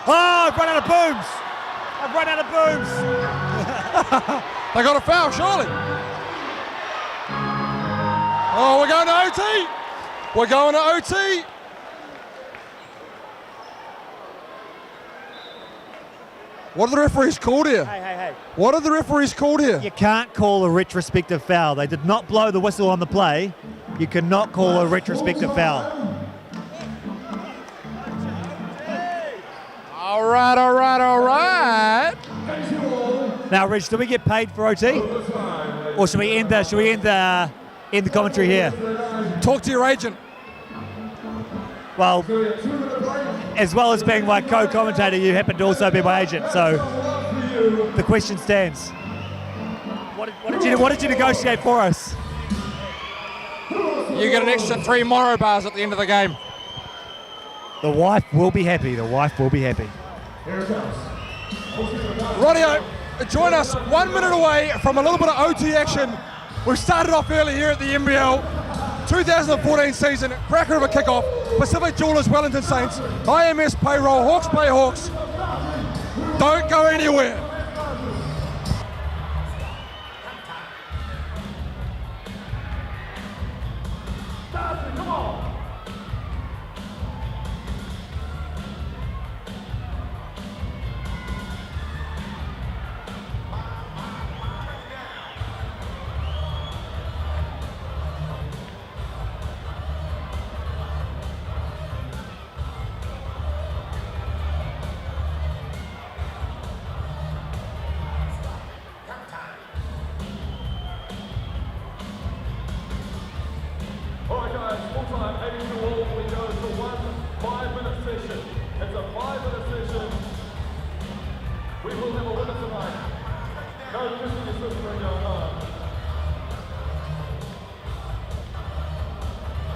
Oh, I've run out of booms. I've run out of booms. They got a foul, surely. Oh, we're going to OT. We're going to OT. What are the referees called here? Hey. What are the referees called here? You can't call a retrospective foul. They did not blow the whistle on the play. You cannot call a retrospective foul. All right. Now, Rich, do we get paid for OT? Or should we end the commentary here? Talk to your agent. Well, as well as being my co-commentator, you happen to also be my agent, so the question stands. What did you negotiate for us? You get an extra 3 Morrow bars at the end of the game. The wife will be happy. The wife will be happy. Rodeo, join us 1 minute away from a little bit of OT action. We've started off early here at the NBL 2014 season. Cracker of a kickoff. Pacific Jewelers, Wellington Saints, IMS Payroll, Hawkes Bay Hawkes. Don't go anywhere. Come on. All right, guys, full time, 82 all. We go to 1 5-minute session. It's a 5-minute session. We will have a winner tonight. No kissing your sister in your arm.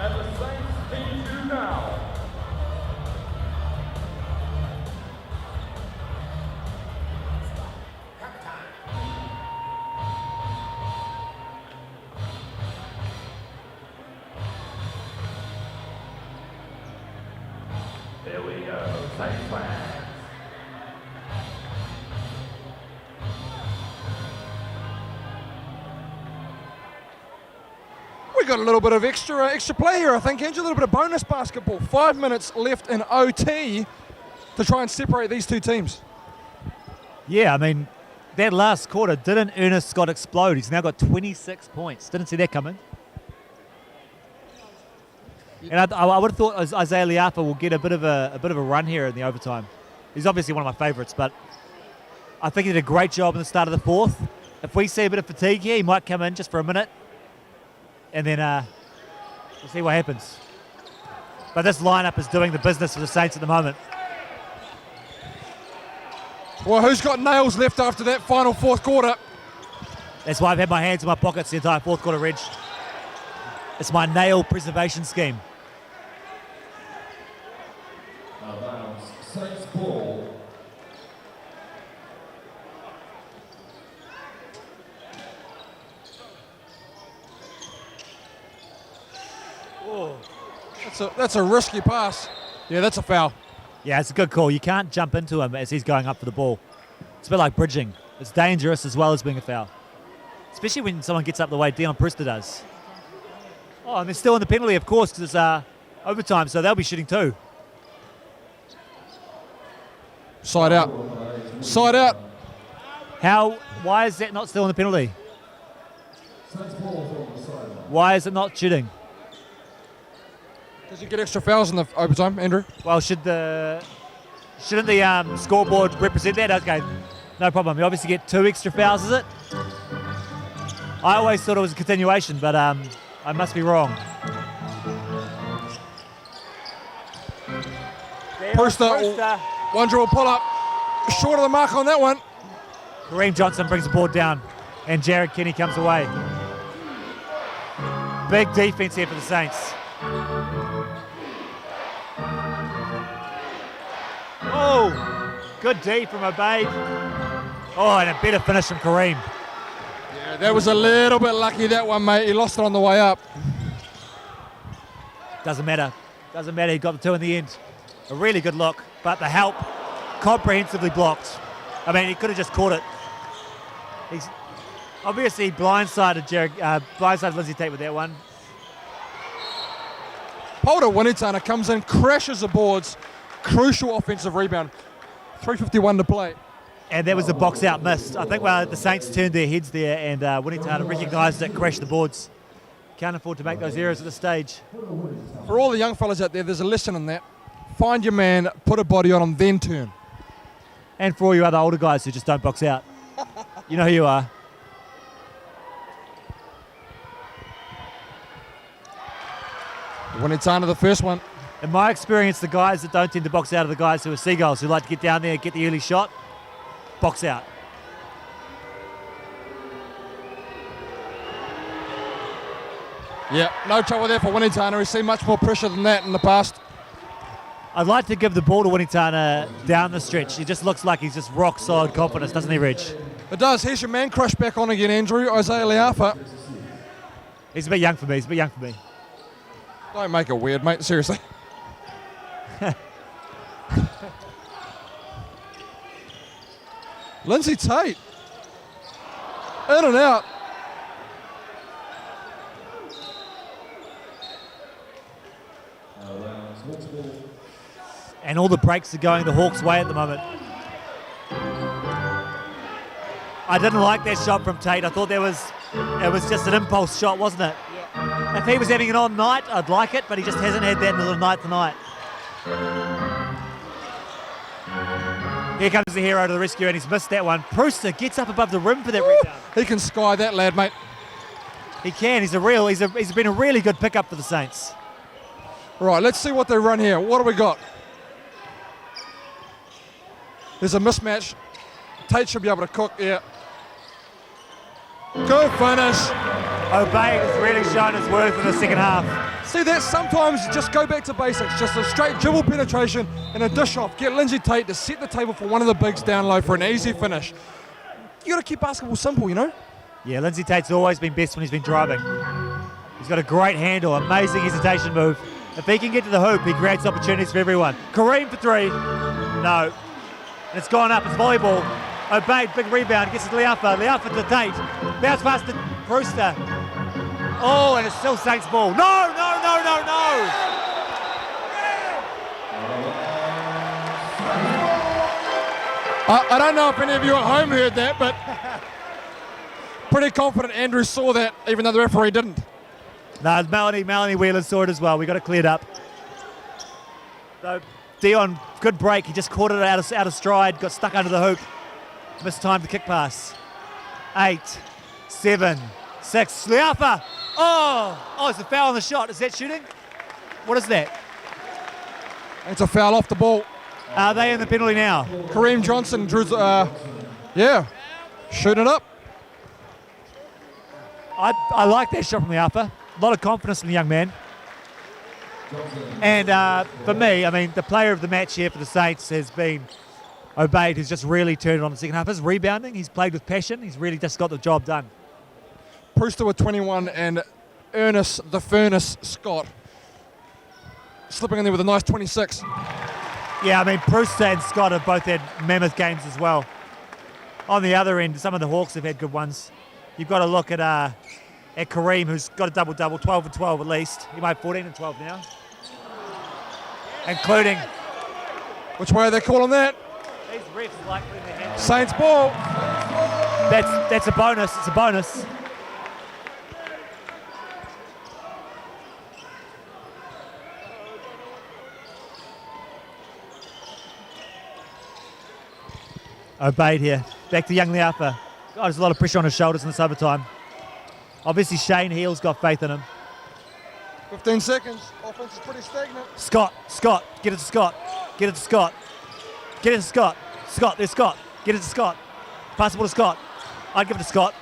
And the Saints need you now. Here we go, Saints fans. We got a little bit of extra play here, I think, Ange. A little bit of bonus basketball. 5 minutes left in OT. to try and separate these two teams. Yeah, I mean, that last quarter, didn't Ernest Scott explode? He's now got 26 points. Didn't see that coming. And I would have thought Isaiah Liafa will get a bit of a run here in the overtime. He's obviously one of my favourites, but I think he did a great job in the start of the fourth. If we see a bit of fatigue here, he might come in just for a minute, and then we'll see what happens. But this lineup is doing the business for the Saints at the moment. Well, who's got nails left after that final fourth quarter? That's why I've had my hands in my pockets the entire fourth quarter, Reg. It's my nail preservation scheme. Saints ball. Oh, that's a risky pass. Yeah, that's a foul. Yeah, it's a good call. You can't jump into him as he's going up for the ball. It's a bit like bridging. It's dangerous as well as being a foul. Especially when someone gets up the way Dion Presta does. Oh, and they're still in the penalty, of course, because it's overtime, so they'll be shooting too. Side out. Side out. Why is that not still in the penalty? Why is it not shooting? Does he get extra fouls in the overtime, Andrew? Well, shouldn't the scoreboard represent that? Okay, no problem. You obviously get 2 extra fouls, is it? I always thought it was a continuation, but I must be wrong. Presta. One dribble pull up. Short of the mark on that one. Kareem Johnson brings the board down, and Jared Kenny comes away. Big defense here for the Saints. Oh, good D from Obeid. Oh, and a better finish from Kareem. Yeah, that was a little bit lucky, that one, mate. He lost it on the way up. Doesn't matter. Doesn't matter. He got the 2 in the end. A really good look, but the help comprehensively blocked. I mean, he could have just caught it. He's obviously blindsided Lindsay Tate with that one. Polder Winitana comes in, crashes the boards. Crucial offensive rebound. 3:51 to play. And that was a box out missed. I think the Saints turned their heads there, and Winitana recognised it, crashed the boards. Can't afford to make those errors at this stage. For all the young fellas out there, there's a lesson in that. Find your man, put a body on him, then turn. And for all you other older guys who just don't box out. You know who you are. Winitana, the first one. In my experience, the guys that don't tend to box out are the guys who are seagulls, who like to get down there, get the early shot, box out. Yeah, no trouble there for Winitana. We've seen much more pressure than that in the past. I'd like to give the ball to Winitana down the stretch. He just looks like he's just rock solid confidence, doesn't he, Reg? It does. Here's your man crush back on again, Andrew. Isaiah Liafa. He's a bit young for me. Don't make it weird, mate. Seriously. Lindsay Tate. In and out. And all the breaks are going the Hawks' way at the moment. I didn't like that shot from Tate. I thought it was just an impulse shot, wasn't it? Yeah. If he was having an on night, I'd like it, but he just hasn't had that little night tonight. Here comes the hero to the rescue, and he's missed that one. Presta gets up above the rim for that rebound. He can sky that lad, mate. He can. He's been a really good pickup for the Saints. Right, let's see what they run here. What do we got? There's a mismatch. Tate should be able to cook, yeah. Good finish. Obey has really shown his worth in the second half. See that? Sometimes you just go back to basics. Just a straight dribble penetration and a dish off. Get Lindsay Tate to set the table for one of the bigs down low for an easy finish. You got to keep basketball simple, you know? Yeah, Lindsay Tate's always been best when he's been driving. He's got a great handle, amazing hesitation move. If he can get to the hoop, he creates opportunities for everyone. Kareem for 3. No. And it's gone up. It's volleyball. Obeyed, big rebound, gets it to Liafa. Liafa to Tate. Bounce past to Brewster. Oh, and it's still Saints ball. No, no, no, no, no. I don't know if any of you at home heard that, but pretty confident Andrew saw that, even though the referee didn't. No, Melanie Wheeler saw it as well. We got it cleared up. So Dion, good break. He just caught it out of stride, got stuck under the hoop, mistimed the kick pass. 8, 7, 6. Leapa. Oh, it's a foul on the shot. Is that shooting? What is that? It's a foul off the ball. Are they in the penalty now? Kareem Johnson drew, shooting it up. I like that shot from Leapa. A lot of confidence in the young man. And for me, I mean, the player of the match here for the Saints has been Obeid, who's just really turned it on the second half. His rebounding, he's played with passion. He's really just got the job done. Brewster with 21 and Ernest the Furnace Scott slipping in there with a nice 26. Yeah, I mean, Brewster and Scott have both had mammoth games as well. On the other end, some of the Hawks have had good ones. You've got to look at Kareem, who's got a double-double, 12 and 12 at least. He might have 14 and 12 now. Including... Which way are they calling that? These refs like putting their hands... Saints ball. That's a bonus. It's a bonus. Obeid here. Back to young Leapa. God, there's a lot of pressure on his shoulders in this overtime. Obviously, Shane Heal's got faith in him. 15 seconds. Offense is pretty stagnant. Scott. Get it to Scott. Get it to Scott. Get it to Scott. Scott, there's Scott. Get it to Scott. Pass the ball to Scott. I'd give it to Scott.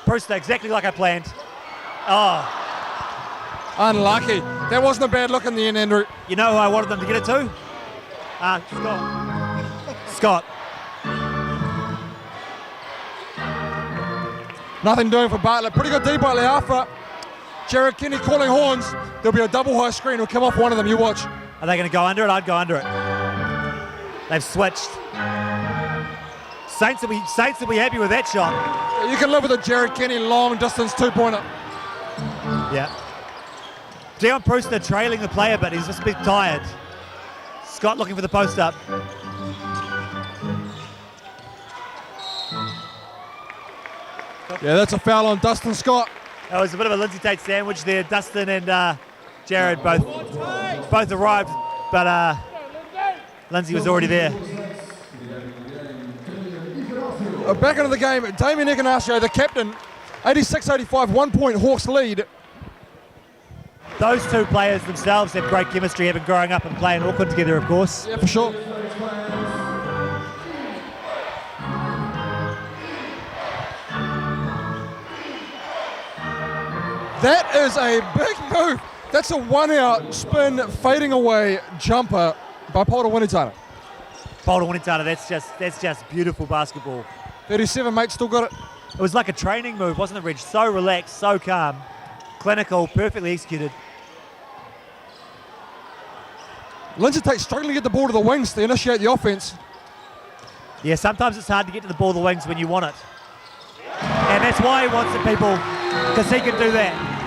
Brewster, exactly like I planned. Oh. Unlucky. That wasn't a bad look in the end, Andrew. You know who I wanted them to get it to? Scott. Nothing doing for Bartlett. Pretty good D by Leafa. Jared Kenny calling horns. There'll be a double high screen. It'll come off one of them. You watch. Are they going to go under it? I'd go under it. They've switched. Saints will be happy with that shot. You can live with a Jared Kenny long distance two-pointer. Yeah. Dion Brewster trailing the player, but he's just a bit tired. Scott looking for the post up. Yeah, that's a foul on Dustin Scott. That was a bit of a Lindsay Tate sandwich there. Dustin and Jared both arrived, but Lindsay was already there. Back into the game, Damien Ignacio, the captain, 86-85, 1 point Hawks lead. Those two players themselves have great chemistry, having growing up and playing Auckland together, of course. Yeah, for sure. That is a big move. That's a one-out spin, fading away jumper by Paul Winitana. Paul Winitana, that's just beautiful basketball. 37, mate, still got it. It was like a training move, wasn't it, Reg? So relaxed, so calm, clinical, perfectly executed. Lindsay Tate struggling to get the ball to the wings to initiate the offense. Yeah, sometimes it's hard to get to the ball to the wings when you want it. And that's why he wants the people, because he can do that.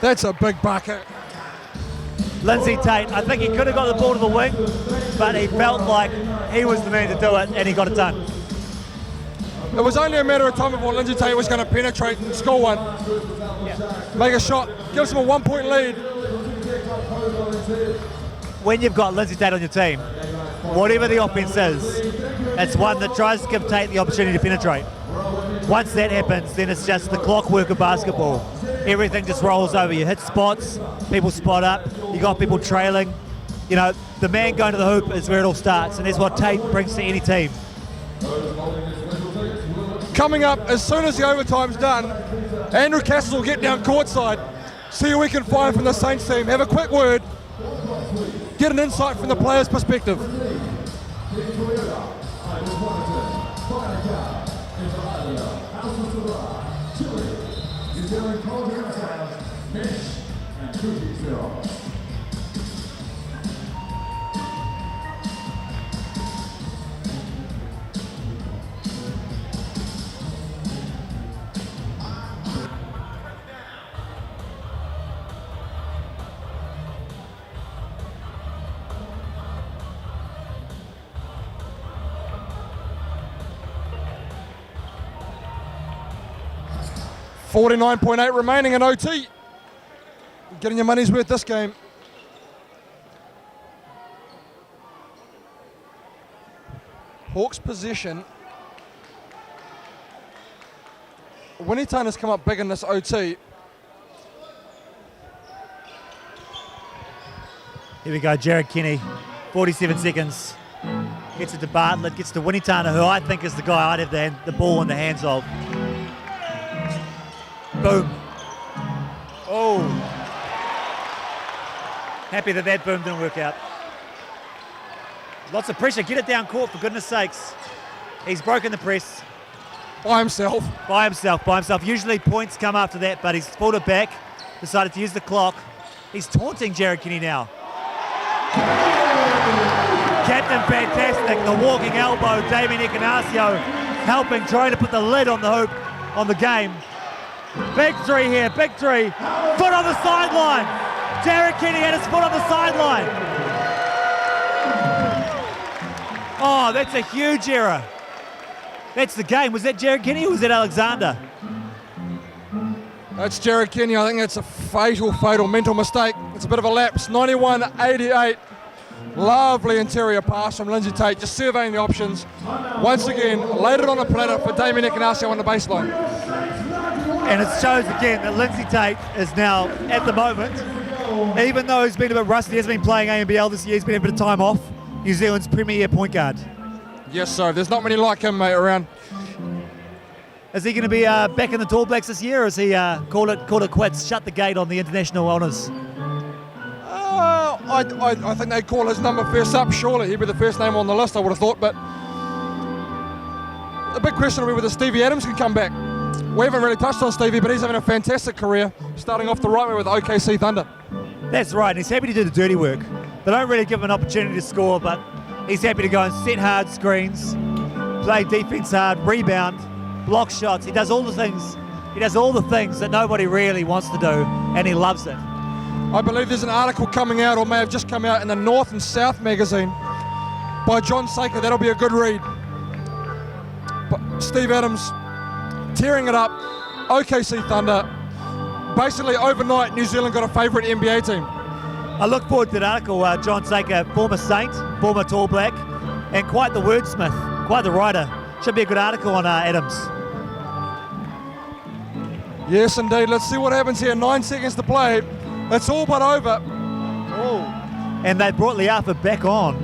That's a big bucket. Lindsay Tate, I think he could have got the ball to the wing, but he felt like he was the man to do it, and he got it done. It was only a matter of time before Lindsay Tate was going to penetrate and score one. Yeah. Make a shot, gives him a 1 point lead. When you've got Lindsay Tate on your team, whatever the offense is, it's one that tries to give Tate the opportunity to penetrate. Once that happens, then it's just the clockwork of basketball. Everything just rolls over. You hit spots, people spot up, you got people trailing. You know, the man going to the hoop is where it all starts, and that's what Tate brings to any team. Coming up, as soon as the overtime's done, Andrew Cassels will get down courtside, see who we can find from the Saints team, have a quick word, get an insight from the player's perspective. 49.8 remaining in OT. Getting your money's worth this game. Hawks possession. Wellington has come up big in this OT. Here we go, Jared Kenny, 47 seconds. Gets it to Bartlett, gets to Wellington, who I think is the guy I'd have the ball in the hands of. Boom. Oh. Happy that boom didn't work out. Lots of pressure, get it down court for goodness sakes. He's broken the press. By himself. By himself. Usually points come after that, but he's pulled it back, decided to use the clock. He's taunting Jared Kenny now. Captain fantastic, the walking elbow, Damien Ignacio helping, trying to put the lid on the hoop, on the game. Big three here, big three. Foot on the sideline. Jared Kenny had his foot on the sideline. Oh, that's a huge error. That's the game. Was that Jared Kenny or was that Alexander? That's Jared Kenny. I think that's a fatal mental mistake. It's a bit of a lapse. 91-88. Lovely interior pass from Lindsay Tate, just surveying the options. Once again, laid it on a platter for Damien Ignacio on the baseline. And it shows again that Lindsay Tate is now, at the moment, even though he's been a bit rusty, he hasn't been playing ANBL this year, he's been a bit of time off, New Zealand's premier point guard. Yes, sir. There's not many like him, mate, around. Is he going to be back in the Tall Blacks this year, or is he call it quits, shut the gate on the international honours? I think they'd call his number first up, surely. He'd be the first name on the list, I would have thought, but the big question will be whether Stevie Adams can come back. We haven't really touched on Stevie, but he's having a fantastic career, starting off the right way with OKC Thunder. That's right, and he's happy to do the dirty work. They don't really give him an opportunity to score, but he's happy to go and set hard screens, play defense hard, rebound, block shots. He does all the things. He does all the things that nobody really wants to do, and he loves it. I believe there's an article coming out, or may have just come out, in the North and South magazine by John Saker. That'll be a good read. But Steve Adams tearing it up. OKC Thunder. Basically, overnight, New Zealand got a favourite NBA team. I look forward to that article. John Saker, former Saint, former Tall Black, and quite the wordsmith, quite the writer. Should be a good article on Adams. Yes, indeed. Let's see what happens here. 9 seconds to play. It's all but over. Oh. And they brought Liafa back on.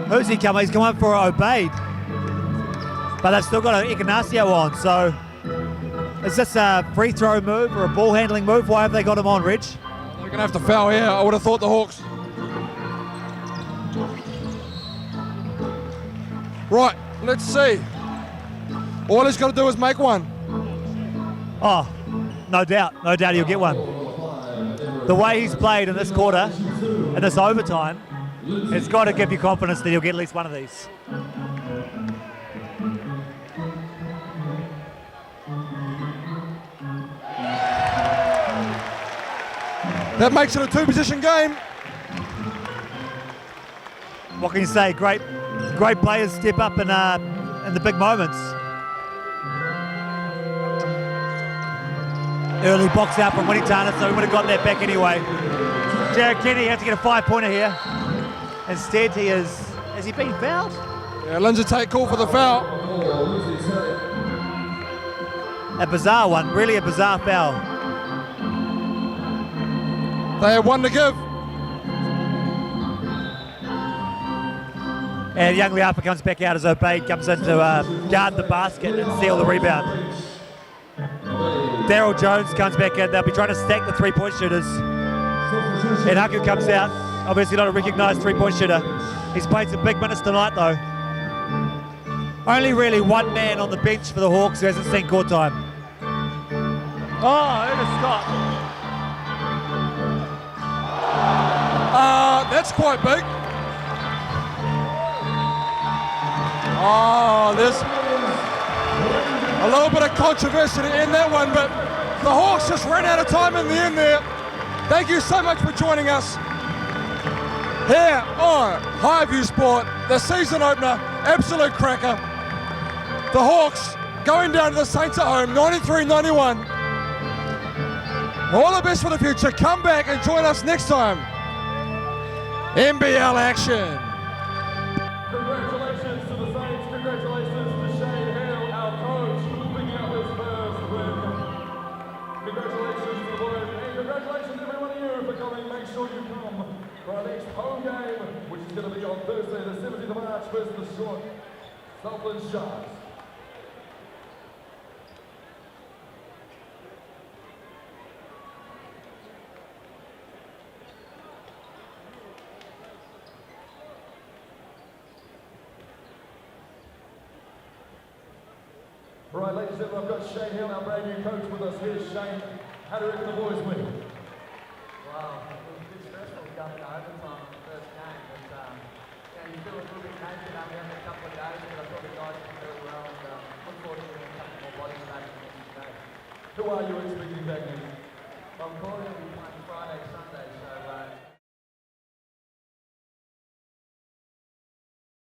Who's he coming? He's coming for Obeid. But they've still got an Ignacio on, so is this a free throw move or a ball handling move? Why have they got him on, Reg? They're going to have to foul here. I would have thought the Hawks. Right, let's see. All he's got to do is make one. Oh, no doubt he'll get one. The way he's played in this quarter, in this overtime, it's got to give you confidence that he'll get at least one of these. That makes it a two-position game. What can you say? Great players step up in the big moments. Early box out from Wellington, so we would have got that back anyway. Jared Kenny has to get a 5-pointer here. Instead, has he been fouled? Yeah, Lindsay Tate called for the foul. A bizarre one, really a bizarre foul. They have one to give. And young Liapa comes back out as Obeid comes in to guard the basket and steal the rebound. Daryl Jones comes back in. They'll be trying to stack the three-point shooters. And Haku comes out. Obviously not a recognised three-point shooter. He's played some big minutes tonight, though. Only really one man on the bench for the Hawks who hasn't seen court time. Oh, Ernest Scott. That's quite big. Oh, there's a little bit of controversy in that one, but the Hawks just ran out of time in the end there. Thank you so much for joining us here on Highview Sport, the season opener, absolute cracker. The Hawks going down to the Saints at home, 93-91. All the best for the future. Come back and join us next time. NBL action. Congratulations to the Saints, congratulations to Shane Hill, our coach, picking up his first win. Congratulations to the boys, and congratulations to every one of you for coming. Make sure you come for our next home game, which is going to be on Thursday, the 17th of March, versus the Short Southland Sharks. All right, ladies and gentlemen, I've got Shane Hill, our brand new coach, with us. Here's Shane. How do you reckon the boys win? Wow, it was a bit stressful going to overtime on the first game, but you feel a little bit naked after a couple of days, but I thought the guys did very well, and look forward to getting a couple more bodies back in the next game. Who are you expecting back next? I'm calling